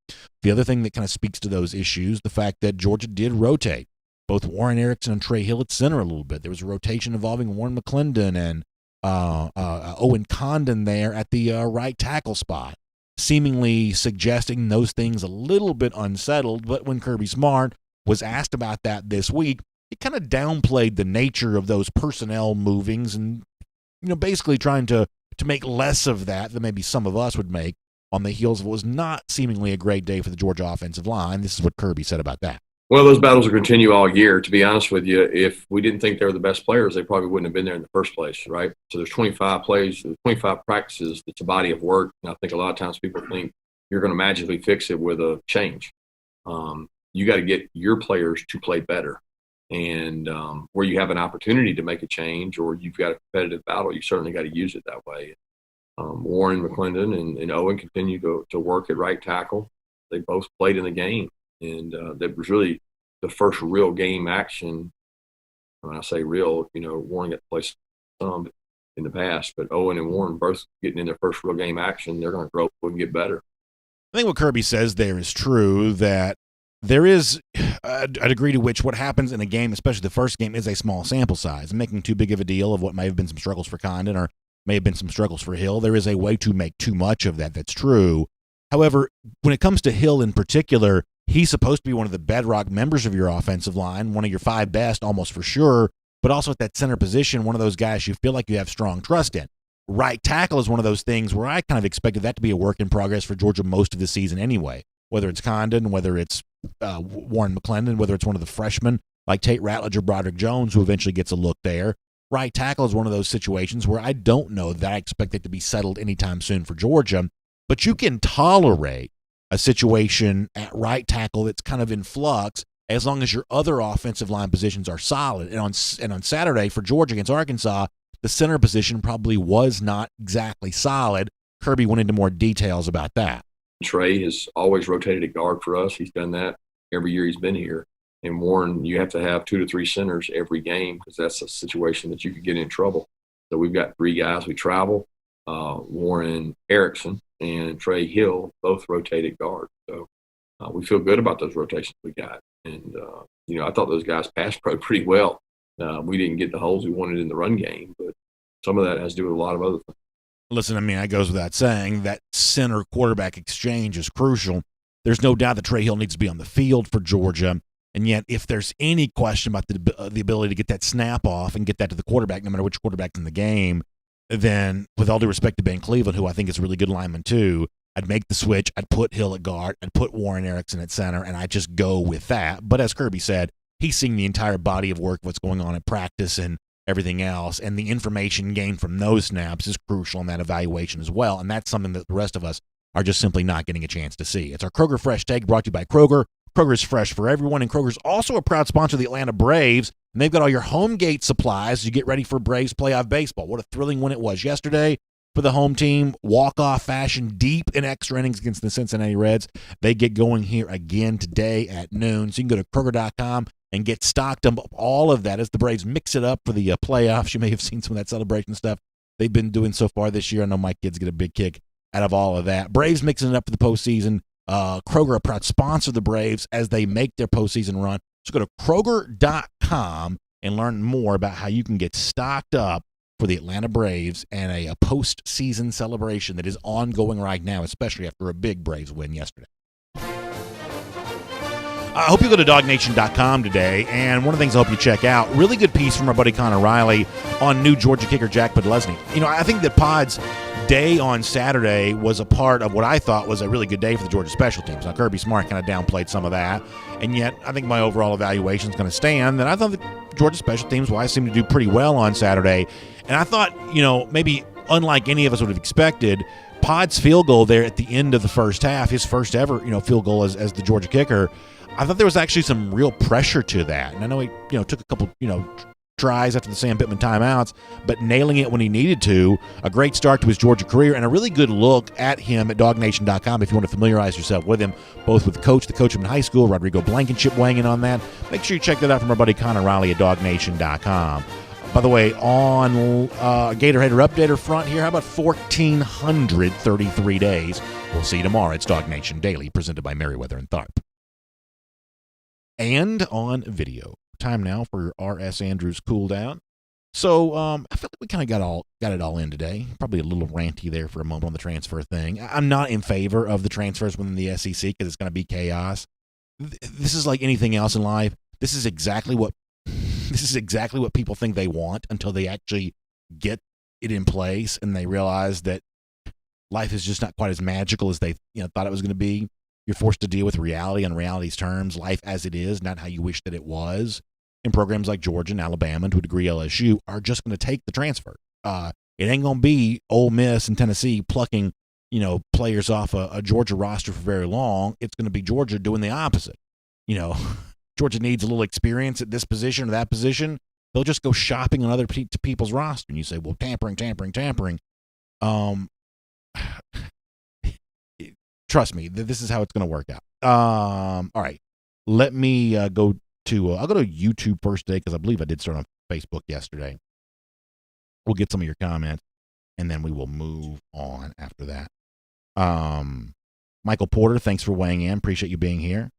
The other thing that kind of speaks to those issues, the fact that Georgia did rotate both Warren Erickson and Trey Hill at center a little bit. There was a rotation involving Warren McClendon and Owen Condon there at the right tackle spot, seemingly suggesting those things a little bit unsettled. But when Kirby Smart was asked about that this week, he kind of downplayed the nature of those personnel movings and, basically trying to make less of that than maybe some of us would make on the heels of what was not seemingly a great day for the Georgia offensive line. This is what Kirby said about that. Well, those battles will continue all year. To be honest with you, if we didn't think they were the best players, they probably wouldn't have been there in the first place, right? So there's 25 plays, 25 practices. It's a body of work. And I think a lot of times people think you're going to magically fix it with a change. You got to get your players to play better. And where you have an opportunity to make a change or you've got a competitive battle, you certainly got to use it that way. Warren McClendon and Owen continue to work at right tackle. They both played in the game. And that was really the first real game action. When I say real, Warren got to play some in the past, but Owen and Warren both getting in their first real game action, they're going to grow and get better. I think what Kirby says there is true, that there is a degree to which what happens in a game, especially the first game, is a small sample size. And making too big of a deal of what may have been some struggles for Condon or may have been some struggles for Hill, there is a way to make too much of that. That's true. However, when it comes to Hill in particular, he's supposed to be one of the bedrock members of your offensive line, one of your 5 best, almost for sure, but also at that center position, one of those guys you feel like you have strong trust in. Right tackle is one of those things where I kind of expected that to be a work in progress for Georgia most of the season anyway, whether it's Condon, whether it's Warren McClendon, whether it's one of the freshmen like Tate Ratledge or Broderick Jones who eventually gets a look there. Right tackle is one of those situations where I don't know that I expect it to be settled anytime soon for Georgia, but you can tolerate a situation at right tackle that's kind of in flux as long as your other offensive line positions are solid. And on Saturday for Georgia against Arkansas, the center position probably was not exactly solid. Kirby went into more details about that. Trey has always rotated at guard for us. He's done that every year he's been here. And Warren, you have to have 2 to 3 centers every game because that's a situation that you could get in trouble. So we've got 3 guys we travel, Warren Erickson and Trey Hill both rotated guard. So we feel good about those rotations we got. And, I thought those guys passed pro pretty well. We didn't get the holes we wanted in the run game, but some of that has to do with a lot of other things. Listen, that goes without saying that center quarterback exchange is crucial. There's no doubt that Trey Hill needs to be on the field for Georgia. And yet, if there's any question about the ability to get that snap off and get that to the quarterback, no matter which quarterback's in the game, then with all due respect to Ben Cleveland, who I think is a really good lineman too, I'd make the switch. I'd put Hill at guard. I'd put Warren Erickson at center, and I'd just go with that. But as Kirby said, he's seeing the entire body of work, what's going on at practice and everything else, and the information gained from those snaps is crucial in that evaluation as well, and that's something that the rest of us are just simply not getting a chance to see. It's our Kroger Fresh Take brought to you by Kroger. Kroger is fresh for everyone, and Kroger's also a proud sponsor of the Atlanta Braves, and they've got all your home gate supplies as you get ready for Braves playoff baseball. What a thrilling win it was yesterday for the home team. Walk-off fashion, deep in extra innings against the Cincinnati Reds. They get going here again today at noon, so you can go to Kroger.com and get stocked up all of that as the Braves mix it up for the playoffs. You may have seen some of that celebration stuff they've been doing so far this year. I know my kids get a big kick out of all of that. Braves mixing it up for the postseason. Kroger, a proud sponsor of the Braves as they make their postseason run. So go to Kroger.com and learn more about how you can get stocked up for the Atlanta Braves and a postseason celebration that is ongoing right now, especially after a big Braves win yesterday. I hope you go to DawgNation.com today, and one of the things I hope you check out, really good piece from our buddy Connor Riley on new Georgia kicker Jack Podlesny. I think that Pod's day on Saturday was a part of what I thought was a really good day for the Georgia special teams. Now, Kirby Smart kind of downplayed some of that, and yet I think my overall evaluation is going to stand that I thought the Georgia special teams seemed to do pretty well on Saturday, and I thought, maybe unlike any of us would have expected, Pod's field goal there at the end of the first half, his first ever, field goal as the Georgia kicker, I thought there was actually some real pressure to that. And I know he, took a couple, tries after the Sam Pittman timeouts, but nailing it when he needed to. A great start to his Georgia career and a really good look at him at DawgNation.com if you want to familiarize yourself with him, both with the coach of him in high school, Rodrigo Blankenship, weighing in on that. Make sure you check that out from our buddy Connor Riley at DawgNation.com. By the way, on Gatorhater Updater front here, how about 1,433 days? We'll see you tomorrow. It's DawgNation Daily, presented by Merriweather and Tharp. And on video. Time now for R.S. Andrews' cool down. So I feel like we kind of got it all in today. Probably a little ranty there for a moment on the transfer thing. I'm not in favor of the transfers within the SEC because it's going to be chaos. This is like anything else in life. This is exactly what people think they want until they actually get it in place and they realize that life is just not quite as magical as they thought it was going to be. You're forced to deal with reality on reality's terms, life as it is, not how you wish that it was. And programs like Georgia and Alabama, and to a degree LSU, are just going to take the transfer. It ain't going to be Ole Miss and Tennessee plucking, players off a Georgia roster for very long. It's going to be Georgia doing the opposite. Georgia needs a little experience at this position or that position. They'll just go shopping on other people's roster. And you say, well, tampering. Trust me, this is how it's going to work out. All right. Let me I'll go to YouTube first today because I believe I did start on Facebook yesterday. We'll get some of your comments, and then we will move on after that. Michael Porter, thanks for weighing in. Appreciate you being here.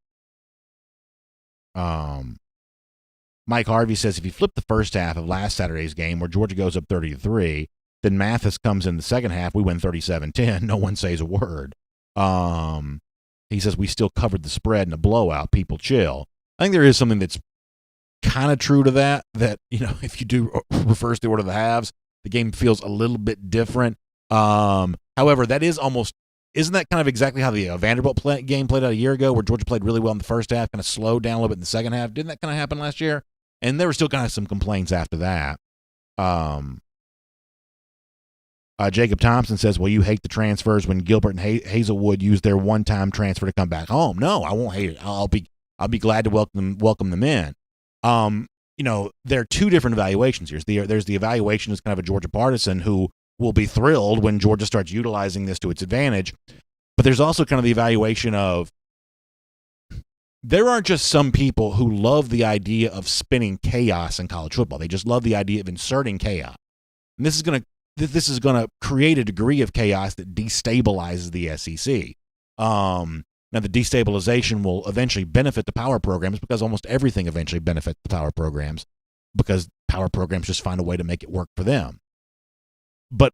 Mike Harvey says, if you flip the first half of last Saturday's game where Georgia goes up 30-3, then Mathis comes in the second half, we win 37-10. No one says a word. He says, we still covered the spread in a blowout. People chill. I think there is something that's kind of true to that, if you do reverse the order of the halves, the game feels a little bit different. However, that is isn't that kind of exactly how the Vanderbilt game played out a year ago, where Georgia played really well in the first half, kind of slowed down a little bit in the second half? Didn't that kind of happen last year? And there were still kind of some complaints after that. Jacob Thompson says, well, you hate the transfers when Gilbert and Hazelwood used their one-time transfer to come back home. No, I won't hate it. I'll be glad to welcome them in. There are two different evaluations here. There's the evaluation as kind of a Georgia partisan who will be thrilled when Georgia starts utilizing this to its advantage. But there's also kind of the evaluation of there aren't just some people who love the idea of spinning chaos in college football. They just love the idea of inserting chaos. And this is going to create a degree of chaos that destabilizes the SEC. Now, the destabilization will eventually benefit the power programs because almost everything eventually benefits the power programs because power programs just find a way to make it work for them. But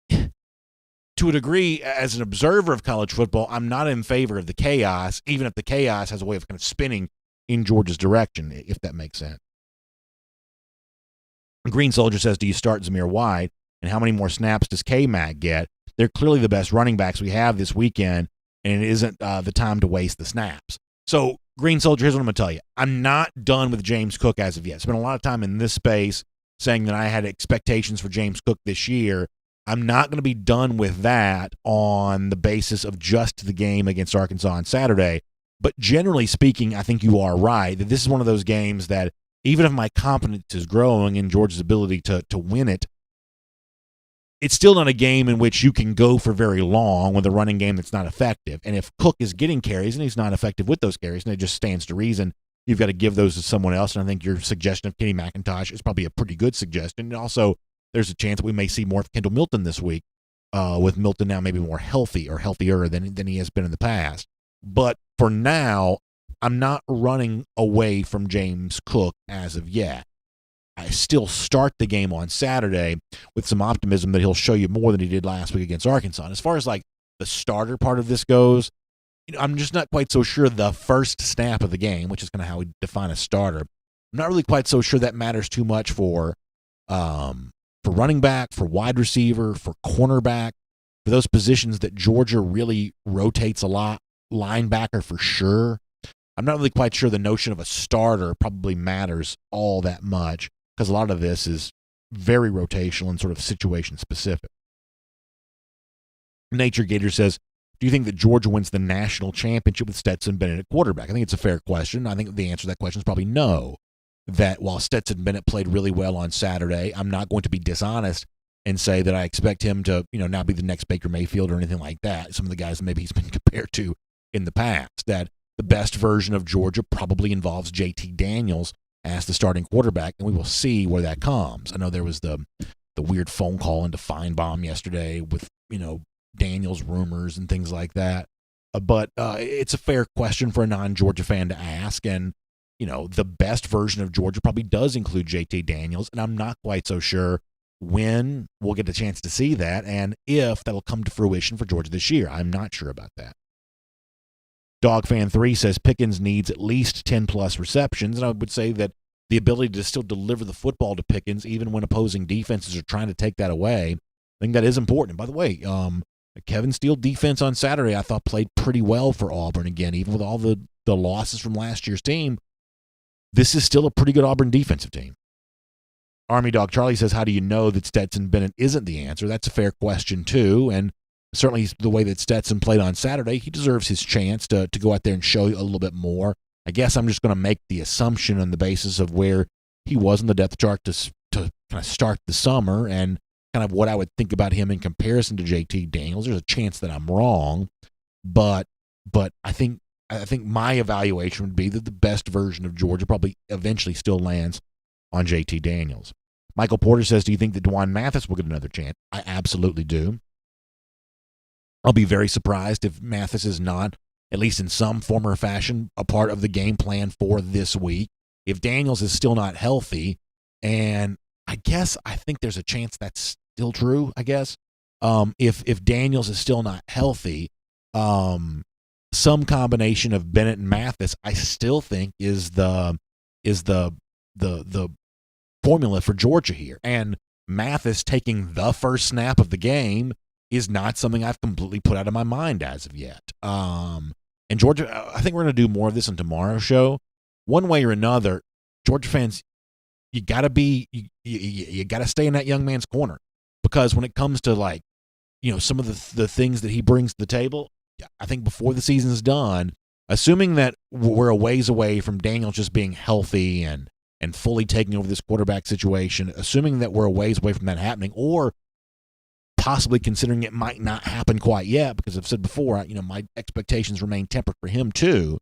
to a degree, as an observer of college football, I'm not in favor of the chaos, even if the chaos has a way of kind of spinning in Georgia's direction, if that makes sense. Green Soldier says, do you start Zamir White? And how many more snaps does K-Mac get? They're clearly the best running backs we have this weekend, and it isn't the time to waste the snaps. So, Green Soldier, here's what I'm going to tell you. I'm not done with James Cook as of yet. Spent a lot of time in this space saying that I had expectations for James Cook this year. I'm not going to be done with that on the basis of just the game against Arkansas on Saturday. But generally speaking, I think you are right that this is one of those games that even if my confidence is growing in Georgia's ability to win it, it's still not a game in which you can go for very long with a running game that's not effective. And if Cook is getting carries and he's not effective with those carries, and it just stands to reason, you've got to give those to someone else. And I think your suggestion of Kenny McIntosh is probably a pretty good suggestion. And also, there's a chance that we may see more of Kendall Milton this week, with Milton now maybe more healthy or healthier than he has been in the past. But for now, I'm not running away from James Cook as of yet. I still start the game on Saturday with some optimism that he'll show you more than he did last week against Arkansas. And as far as like the starter part of this goes, I'm just not quite so sure the first snap of the game, which is kind of how we define a starter. I'm not really quite so sure that matters too much for running back, for wide receiver, for cornerback, for those positions that Georgia really rotates a lot, linebacker for sure. I'm not really quite sure the notion of a starter probably matters all that much because a lot of this is very rotational and sort of situation specific. Nature Gator says, do you think that Georgia wins the national championship with Stetson Bennett at quarterback? I think it's a fair question. I think the answer to that question is probably no. That while Stetson Bennett played really well on Saturday, I'm not going to be dishonest and say that I expect him to, now be the next Baker Mayfield or anything like that. Some of the guys maybe he's been compared to in the past. That the best version of Georgia probably involves JT Daniels as the starting quarterback, and we will see where that comes. I know there was the weird phone call into Feinbaum yesterday with, Daniels rumors and things like that. But it's a fair question for a non-Georgia fan to ask, and the best version of Georgia probably does include JT Daniels, and I'm not quite so sure when we'll get a chance to see that and if that'll come to fruition for Georgia this year. I'm not sure about that. DogFan3 says Pickens needs at least 10-plus receptions, and I would say that the ability to still deliver the football to Pickens, even when opposing defenses are trying to take that away, I think that is important. And by the way, Kevin Steele defense on Saturday I thought played pretty well for Auburn again, even with all the losses from last year's team. This is still a pretty good Auburn defensive team. Army Dog Charlie says, how do you know that Stetson Bennett isn't the answer? That's a fair question, too. And certainly the way that Stetson played on Saturday, he deserves his chance to go out there and show a little bit more. I guess I'm just going to make the assumption on the basis of where he was in the depth chart to kind of start the summer and kind of what I would think about him in comparison to JT Daniels. There's a chance that I'm wrong, but I think my evaluation would be that the best version of Georgia probably eventually still lands on JT Daniels. Michael Porter says, do you think that Dwan Mathis will get another chance? I absolutely do. I'll be very surprised if Mathis is not, at least in some form or fashion, a part of the game plan for this week. If Daniels is still not healthy, and I think there's a chance that's still true, I guess. If Daniels is still not healthy, some combination of Bennett and Mathis, I still think is the formula for Georgia here. And Mathis taking the first snap of the game is not something I've completely put out of my mind as of yet. And Georgia, I think we're going to do more of this on tomorrow's show. One way or another, Georgia fans, you got to be, you got to stay in that young man's corner, because when it comes to some of the things that he brings to the table, I think before the season's done, assuming that we're a ways away from Daniel just being healthy and fully taking over this quarterback situation, assuming that we're a ways away from that happening, or possibly considering it might not happen quite yet, because I've said before, my expectations remain tempered for him too.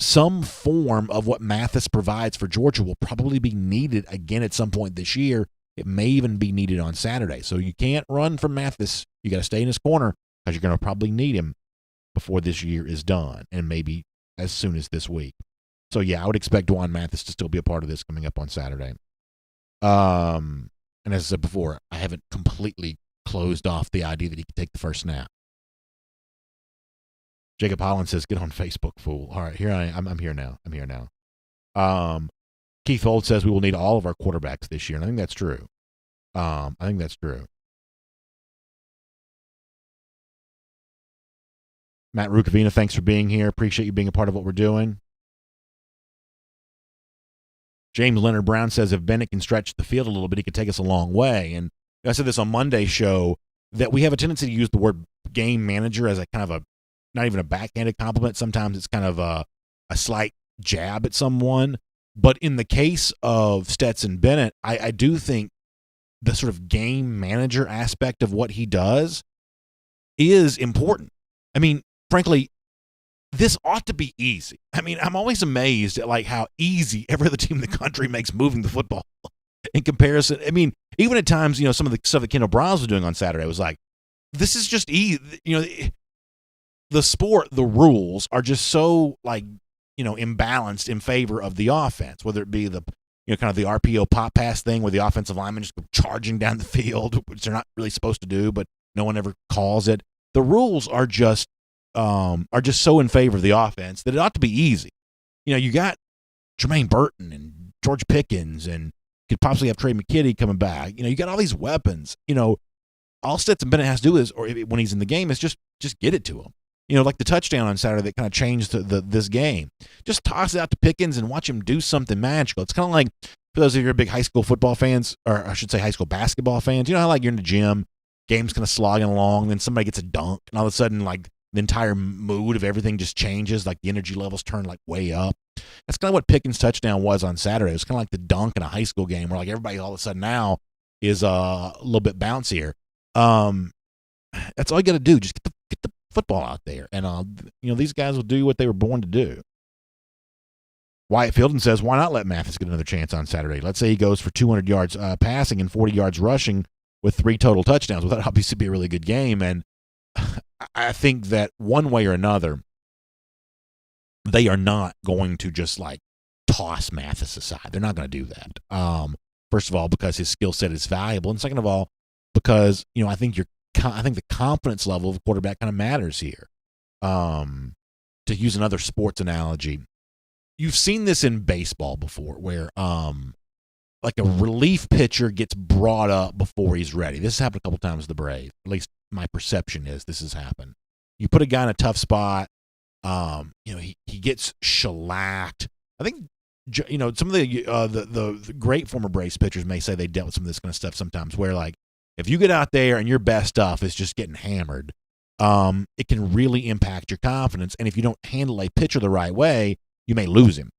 Some form of what Mathis provides for Georgia will probably be needed again at some point this year. It may even be needed on Saturday. So you can't run from Mathis. You got to stay in his corner, because you're going to probably need him before this year is done, and maybe as soon as this week. So, yeah, I would expect Dwan Mathis to still be a part of this coming up on Saturday. And as I said before, I haven't completely closed off the idea that he could take the first snap. Jacob Holland says, get on Facebook, fool. All right, here I am. I'm here now. Keith Old says we will need all of our quarterbacks this year, and I think that's true. Matt Rukavina, thanks for being here. Appreciate you being a part of what we're doing. James Leonard Brown says if Bennett can stretch the field a little bit, he could take us a long way. And I said this on Monday's show, that we have a tendency to use the word game manager as a kind of not even a backhanded compliment. Sometimes it's kind of a slight jab at someone. But in the case of Stetson Bennett, I do think the sort of game manager aspect of what he does is important. I mean, frankly, this ought to be easy. I mean, I'm always amazed at how easy every other team in the country makes moving the football in comparison. I mean, even at times, some of the stuff that Kendall Browns was doing on Saturday was like, this is just easy. The sport, the rules are just so imbalanced in favor of the offense, whether it be the kind of the RPO pop pass thing where the offensive linemen just go charging down the field, which they're not really supposed to do, but no one ever calls it. The rules are just so in favor of the offense that it ought to be easy. You got Jermaine Burton and George Pickens, and could possibly have Trey McKitty coming back. You got all these weapons. All Stetson Bennett has to do is, or when he's in the game, is just get it to him. Like the touchdown on Saturday that kind of changed this game. Just toss it out to Pickens and watch him do something magical. It's kind of like, for those of you who are big high school football fans, or I should say high school basketball fans, how you're in the gym, game's kind of slogging along, then somebody gets a dunk, and all of a sudden, the entire mood of everything just changes, the energy levels turn way up. That's kind of what Pickens' touchdown was on Saturday. It was kind of like the dunk in a high school game where everybody all of a sudden now is a little bit bouncier. That's all you got to do. Just get the football out there, and these guys will do what they were born to do. Wyatt Fielding says, why not let Mathis get another chance on Saturday? Let's say he goes for 200 yards passing and 40 yards rushing with 3 total touchdowns. Well, that obviously be a really good game. And I think that one way or another, they are not going to just like toss Mathis aside. They're not going to do that. First of all, because his skill set is valuable. And second of all, because, I think the confidence level of the quarterback kind of matters here. To use another sports analogy, you've seen this in baseball before where like a relief pitcher gets brought up before he's ready. This has happened a couple times with the Braves. At least my perception is this has happened. You put a guy in a tough spot, he gets shellacked. I think some of the great former Braves pitchers may say they dealt with some of this kind of stuff sometimes where like if you get out there and your best stuff is just getting hammered, it can really impact your confidence. And if you don't handle a pitcher the right way, you may lose him.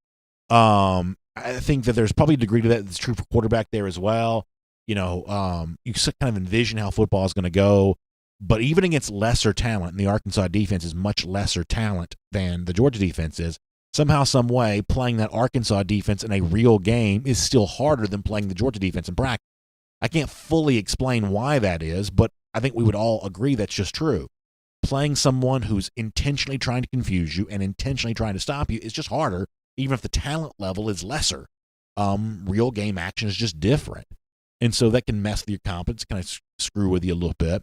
I think that there's probably a degree to that that's true for quarterback there as well. You kind of envision how football is going to go. But even against lesser talent, and the Arkansas defense is much lesser talent than the Georgia defense is, somehow, some way, playing that Arkansas defense in a real game is still harder than playing the Georgia defense in practice. I can't fully explain why that is, but I think we would all agree that's just true. Playing someone who's intentionally trying to confuse you and intentionally trying to stop you is just harder, even if the talent level is lesser. Real game action is just different. And so that can mess with your confidence, kind of screw with you a little bit.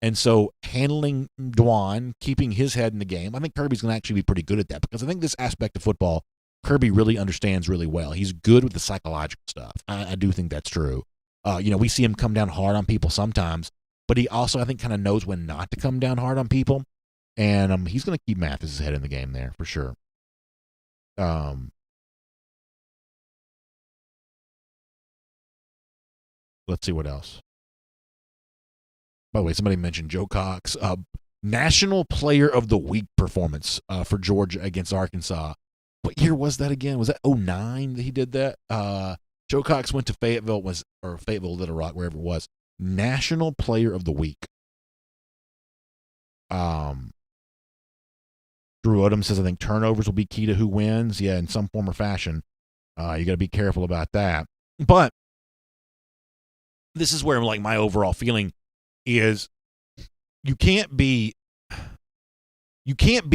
And so handling Dwan, keeping his head in the game, I think Kirby's going to actually be pretty good at that because I think this aspect of football, Kirby really understands really well. He's good with the psychological stuff. I do think that's true. We see him come down hard on people sometimes, but he also, I think, kind of knows when not to come down hard on people. And he's going to keep Mathis' head in the game there for sure. Let's see what else. By the way, somebody mentioned Joe Cox. National Player of the Week performance for Georgia against Arkansas. What year was that again? Was that 2009 that he did that? Joe Cox went to Fayetteville, Little Rock, wherever it was. National Player of the Week. Drew Odom says, I think turnovers will be key to who wins. Yeah, in some form or fashion. You got to be careful about that. But this is where like my overall feeling is you can't be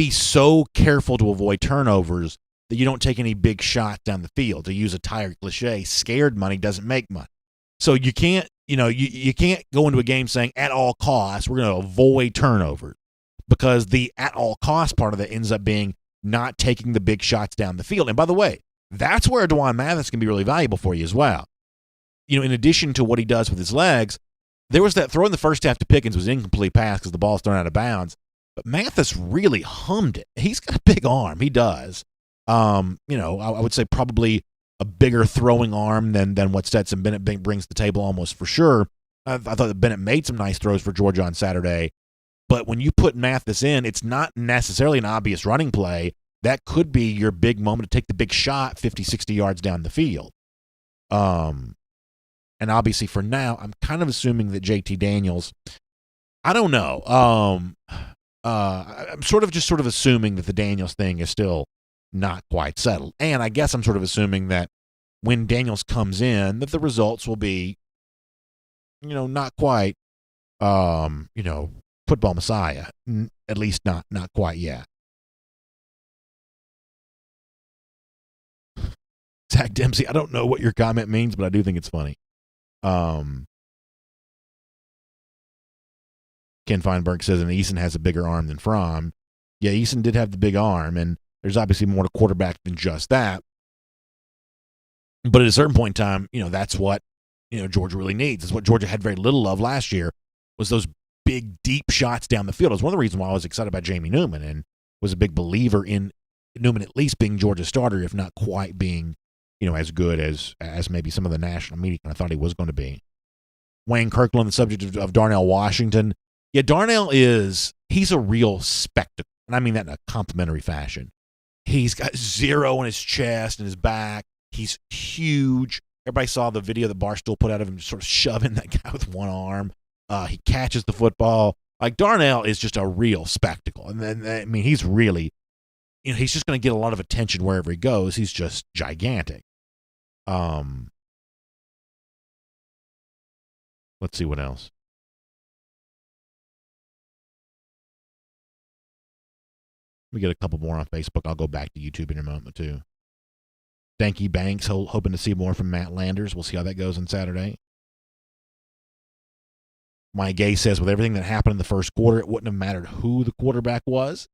so careful to avoid turnovers that you don't take any big shots down the field. To use a tired cliche, scared money doesn't make money. So you can't, you can't go into a game saying at all costs we're going to avoid turnovers, because the at all cost part of that ends up being not taking the big shots down the field. And by the way, that's where Dwan Mathis can be really valuable for you as well. In addition to what he does with his legs, there was that throw in the first half to Pickens was an incomplete pass because the ball's thrown out of bounds. But Mathis really hummed it. He's got a big arm. He does. I would say probably a bigger throwing arm than what Stetson Bennett brings to the table almost for sure. I thought that Bennett made some nice throws for Georgia on Saturday. But when you put Mathis in, it's not necessarily an obvious running play. That could be your big moment to take the big shot 50, 60 yards down the field. And obviously for now, I'm kind of assuming that JT Daniels, I don't know. I'm sort of assuming that the Daniels thing is still not quite settled. And I guess I'm sort of assuming that when Daniels comes in, that the results will be, not quite, football messiah. At least not quite yet. Zach Dempsey, I don't know what your comment means, but I do think it's funny. Ken Feinberg says, and Eason has a bigger arm than Fromm. Yeah, Eason did have the big arm, and there's obviously more to quarterback than just that. But at a certain point in time, that's what, Georgia really needs. It's what Georgia had very little of last year, was those big, deep shots down the field. It was one of the reasons why I was excited about Jamie Newman and was a big believer in Newman at least being Georgia's starter, if not quite being, as good as maybe some of the national media kind of thought he was going to be. Wayne Kirkland, the subject of Darnell Washington. Yeah, Darnell he's a real spectacle. And I mean that in a complimentary fashion. He's got 0 on his chest and his back. He's huge. Everybody saw the video that Barstool put out of him just sort of shoving that guy with one arm. He catches the football. Like, Darnell is just a real spectacle. And then, he's really he's just going to get a lot of attention wherever he goes. He's just gigantic. Let's see what else. We get a couple more on Facebook. I'll go back to YouTube in a moment, too. Danky Banks hoping to see more from Matt Landers. We'll see how that goes on Saturday. Mike Gay says, with everything that happened in the first quarter, it wouldn't have mattered who the quarterback was.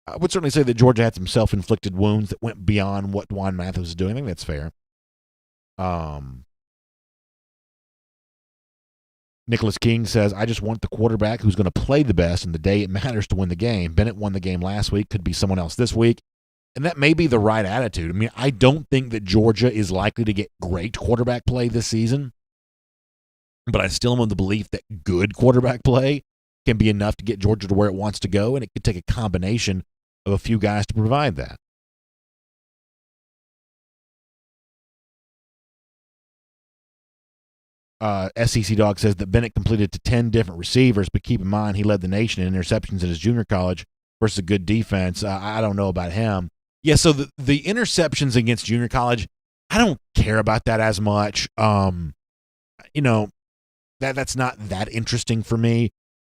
I would certainly say that Georgia had some self-inflicted wounds that went beyond what Dwan Mathis was doing. I think that's fair. Nicholas King says, I just want the quarterback who's going to play the best in the day it matters to win the game. Bennett won the game last week. Could be someone else this week. And that may be the right attitude. I mean, I don't think that Georgia is likely to get great quarterback play this season. But I still am of the belief that good quarterback play can be enough to get Georgia to where it wants to go. And it could take a combination of a few guys to provide that. SEC Dog says that Bennett completed to 10 different receivers, but keep in mind he led the nation in interceptions at his junior college versus a good defense. I don't know about him. Yeah, so the interceptions against junior college, I don't care about that as much. That's not that interesting for me.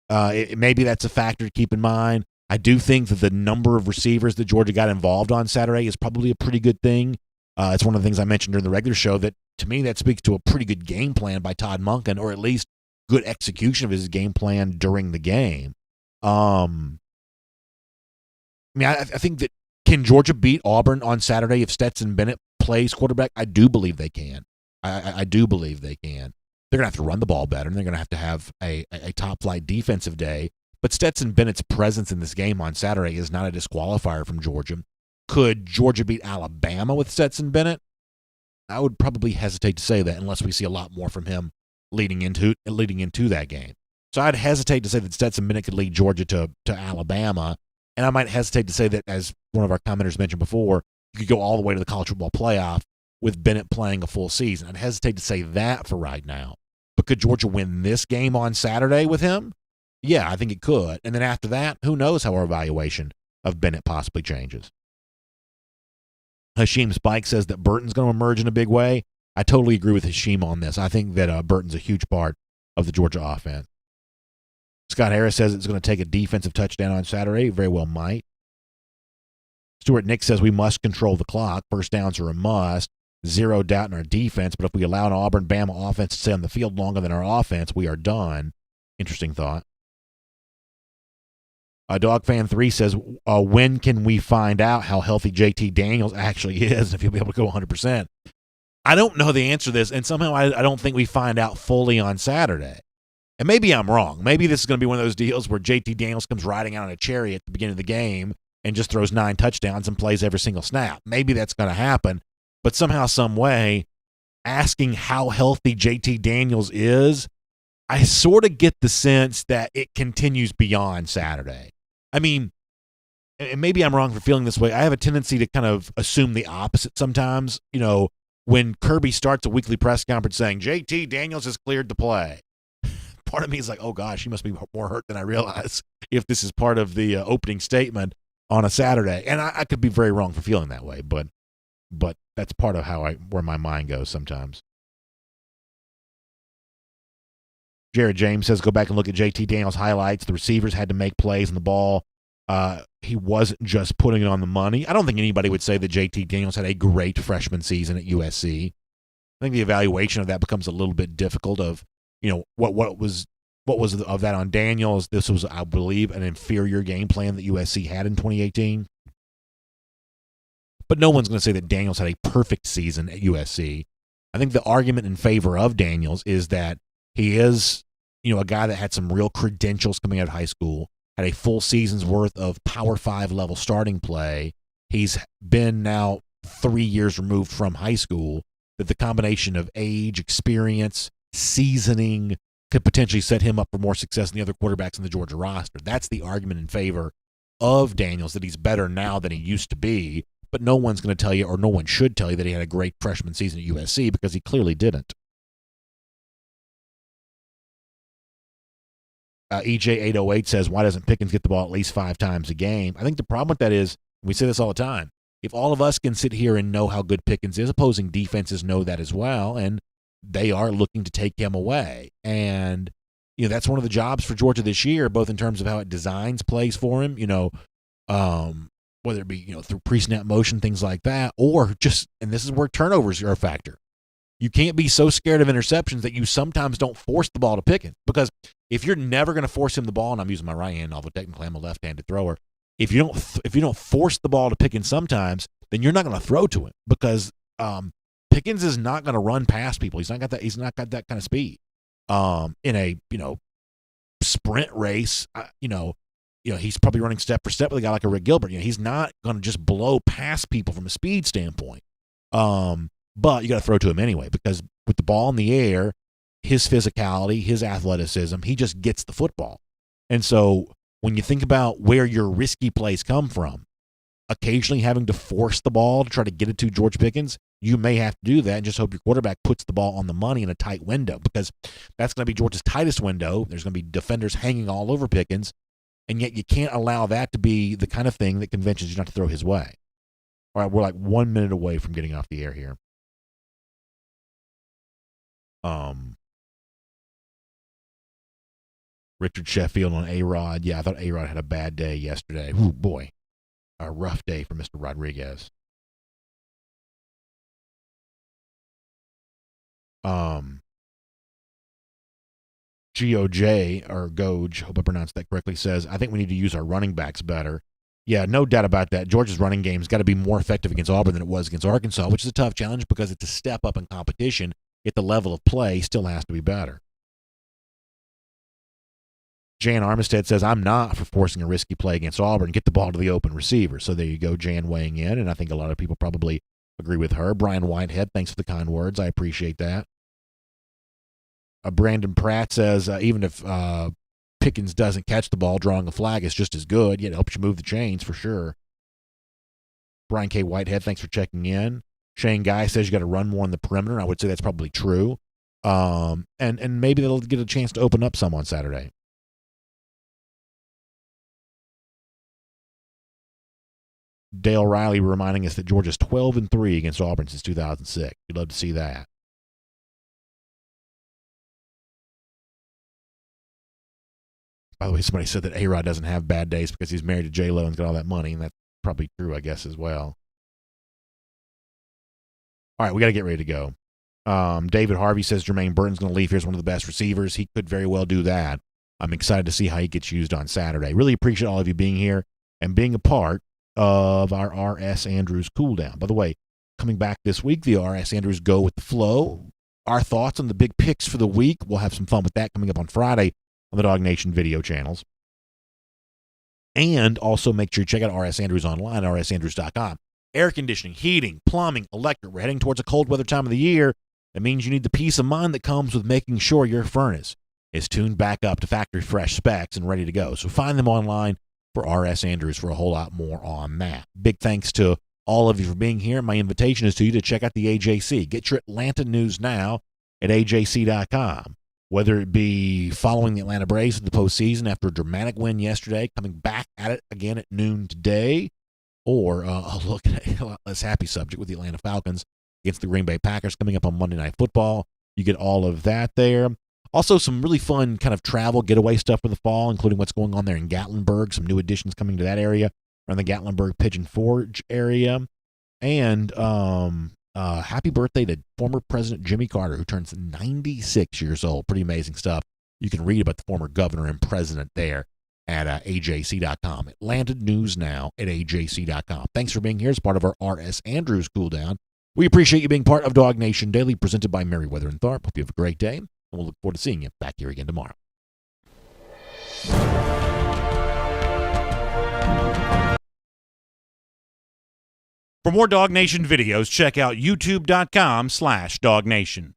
Maybe that's a factor to keep in mind. I do think that the number of receivers that Georgia got involved on Saturday is probably a pretty good thing. It's one of the things I mentioned during the regular show that, to me, that speaks to a pretty good game plan by Todd Monken, or at least good execution of his game plan during the game. I think that, can Georgia beat Auburn on Saturday if Stetson Bennett plays quarterback? I do believe they can. I do believe they can. They're going to have to run the ball better, and they're going to have a top-flight defensive day. But Stetson Bennett's presence in this game on Saturday is not a disqualifier from Georgia. Could Georgia beat Alabama with Stetson Bennett? I would probably hesitate to say that unless we see a lot more from him leading into that game. So I'd hesitate to say that Stetson Bennett could lead Georgia to Alabama, and I might hesitate to say that, as one of our commenters mentioned before, you could go all the way to the college football playoff with Bennett playing a full season. I'd hesitate to say that for right now. But could Georgia win this game on Saturday with him? Yeah, I think it could. And then after that, who knows how our evaluation of Bennett possibly changes. Hashim Spike says that Burton's going to emerge in a big way. I totally agree with Hashim on this. I think that Burton's a huge part of the Georgia offense. Scott Harris says it's going to take a defensive touchdown on Saturday. Very well might. Stuart Nick says we must control the clock. First downs are a must. Zero doubt in our defense, but if we allow an Auburn Bama offense to stay on the field longer than our offense, we are done. Interesting thought. DogFan3 says, when can we find out how healthy JT Daniels actually is, if he'll be able to go 100%? I don't know the answer to this, and somehow I don't think we find out fully on Saturday. And maybe I'm wrong. Maybe this is going to be one of those deals where JT Daniels comes riding out on a chariot at the beginning of the game and just throws 9 touchdowns and plays every single snap. Maybe that's going to happen. But somehow, some way, asking how healthy JT Daniels is, I sort of get the sense that it continues beyond Saturday. I mean, and maybe I'm wrong for feeling this way. I have a tendency to kind of assume the opposite sometimes. When Kirby starts a weekly press conference saying, JT Daniels has cleared to play, part of me is like, oh gosh, he must be more hurt than I realize if this is part of the opening statement on a Saturday. And I could be very wrong for feeling that way, but that's part of where my mind goes sometimes. Jared James says, go back and look at JT Daniels' highlights. The receivers had to make plays on the ball. He wasn't just putting it on the money. I don't think anybody would say that JT Daniels had a great freshman season at USC. I think the evaluation of that becomes a little bit difficult of, what was of that on Daniels. This was, I believe, an inferior game plan that USC had in 2018. But no one's going to say that Daniels had a perfect season at USC. I think the argument in favor of Daniels is that he is, a guy that had some real credentials coming out of high school, had a full season's worth of Power 5 level starting play. He's been now 3 years removed from high school, that the combination of age, experience, seasoning could potentially set him up for more success than the other quarterbacks in the Georgia roster. That's the argument in favor of Daniels, that he's better now than he used to be. But no one's going to tell you, or no one should tell you, that he had a great freshman season at USC, because he clearly didn't. EJ808 says, why doesn't Pickens get the ball at least 5 times a game? I think the problem with that is We say this all the time. If all of us can sit here and know how good Pickens is, opposing defenses know that as well, and they are looking to take him away. And, that's one of the jobs for Georgia this year, both in terms of how it designs plays for him, whether it be, through pre-snap motion, things like that, or just, and this is where turnovers are a factor. You can't be so scared of interceptions that you sometimes don't force the ball to Pickens. Because if you're never going to force him the ball, and I'm using my right hand, although technically I'm a left-handed thrower, if you don't force the ball to Pickens sometimes, then you're not going to throw to him because Pickens is not going to run past people. He's not got that kind of speed. In a sprint race, he's probably running step for step with a guy like a Rick Gilbert. He's not going to just blow past people from a speed standpoint. But you got to throw to him anyway because with the ball in the air, his physicality, his athleticism, he just gets the football. And so when you think about where your risky plays come from, occasionally having to force the ball to try to get it to George Pickens, you may have to do that and just hope your quarterback puts the ball on the money in a tight window because that's going to be Georgia's tightest window. There's going to be defenders hanging all over Pickens, and yet you can't allow that to be the kind of thing that convinces you not to throw his way. All right, we're like 1 minute away from getting off the air here. Richard Sheffield on A-Rod. Yeah, I thought A-Rod had a bad day yesterday. Ooh, boy. A rough day for Mr. Rodriguez. GOJ, or Goj, hope I pronounced that correctly, says, I think we need to use our running backs better. Yeah, no doubt about that. Georgia's running game's got to be more effective against Auburn than it was against Arkansas, which is a tough challenge because it's a step up in competition. Yet the level of play still has to be better. Jan Armistead says, I'm not for forcing a risky play against Auburn. Get the ball to the open receiver. So there you go, Jan weighing in, and I think a lot of people probably agree with her. Brian Whitehead, thanks for the kind words. I appreciate that. Brandon Pratt says, even if Pickens doesn't catch the ball, drawing a flag is just as good. Yet it helps you move the chains for sure. Brian K. Whitehead, thanks for checking in. Shane Guy says you got to run more on the perimeter. I would say that's probably true. And maybe they'll get a chance to open up some on Saturday. Dale Riley reminding us that Georgia's 12-3 against Auburn since 2006. You'd love to see that. By the way, somebody said that A-Rod doesn't have bad days because he's married to J-Lo and's got all that money, and that's probably true, I guess, as well. All right, we got to get ready to go. David Harvey says Jermaine Burton's going to leave here as one of the best receivers. He could very well do that. I'm excited to see how he gets used on Saturday. Really appreciate all of you being here and being a part of our R.S. Andrews cool down. By the way, coming back this week, the R.S. Andrews Go with the Flow. Our thoughts on the big picks for the week. We'll have some fun with that coming up on Friday on the DawgNation video channels. And also make sure you check out R.S. Andrews online, rsandrews.com. Air conditioning, heating, plumbing, electric. We're heading towards a cold weather time of the year. That means you need the peace of mind that comes with making sure your furnace is tuned back up to factory fresh specs and ready to go. So find them online for R.S. Andrews for a whole lot more on that. Big thanks to all of you for being here. My invitation is to you to check out the AJC. Get your Atlanta news now at AJC.com. Whether it be following the Atlanta Braves in the postseason after a dramatic win yesterday, coming back at it again at noon today, or a look at a lot less happy subject with the Atlanta Falcons against the Green Bay Packers coming up on Monday Night Football. You get all of that there. Also, some really fun kind of travel getaway stuff for the fall, including what's going on there in Gatlinburg, some new additions coming to that area, around the Gatlinburg Pigeon Forge area. And happy birthday to former President Jimmy Carter, who turns 96 years old. Pretty amazing stuff. You can read about the former governor and president there at AJC.com. Atlanta News Now at AJC.com. Thanks for being here as part of our R.S. Andrews Cool Down. We appreciate you being part of DawgNation Daily, presented by Merriweather and Tharp. Hope you have a great day, and we'll look forward to seeing you back here again tomorrow. For more DawgNation videos, check out youtube.com/DawgNation.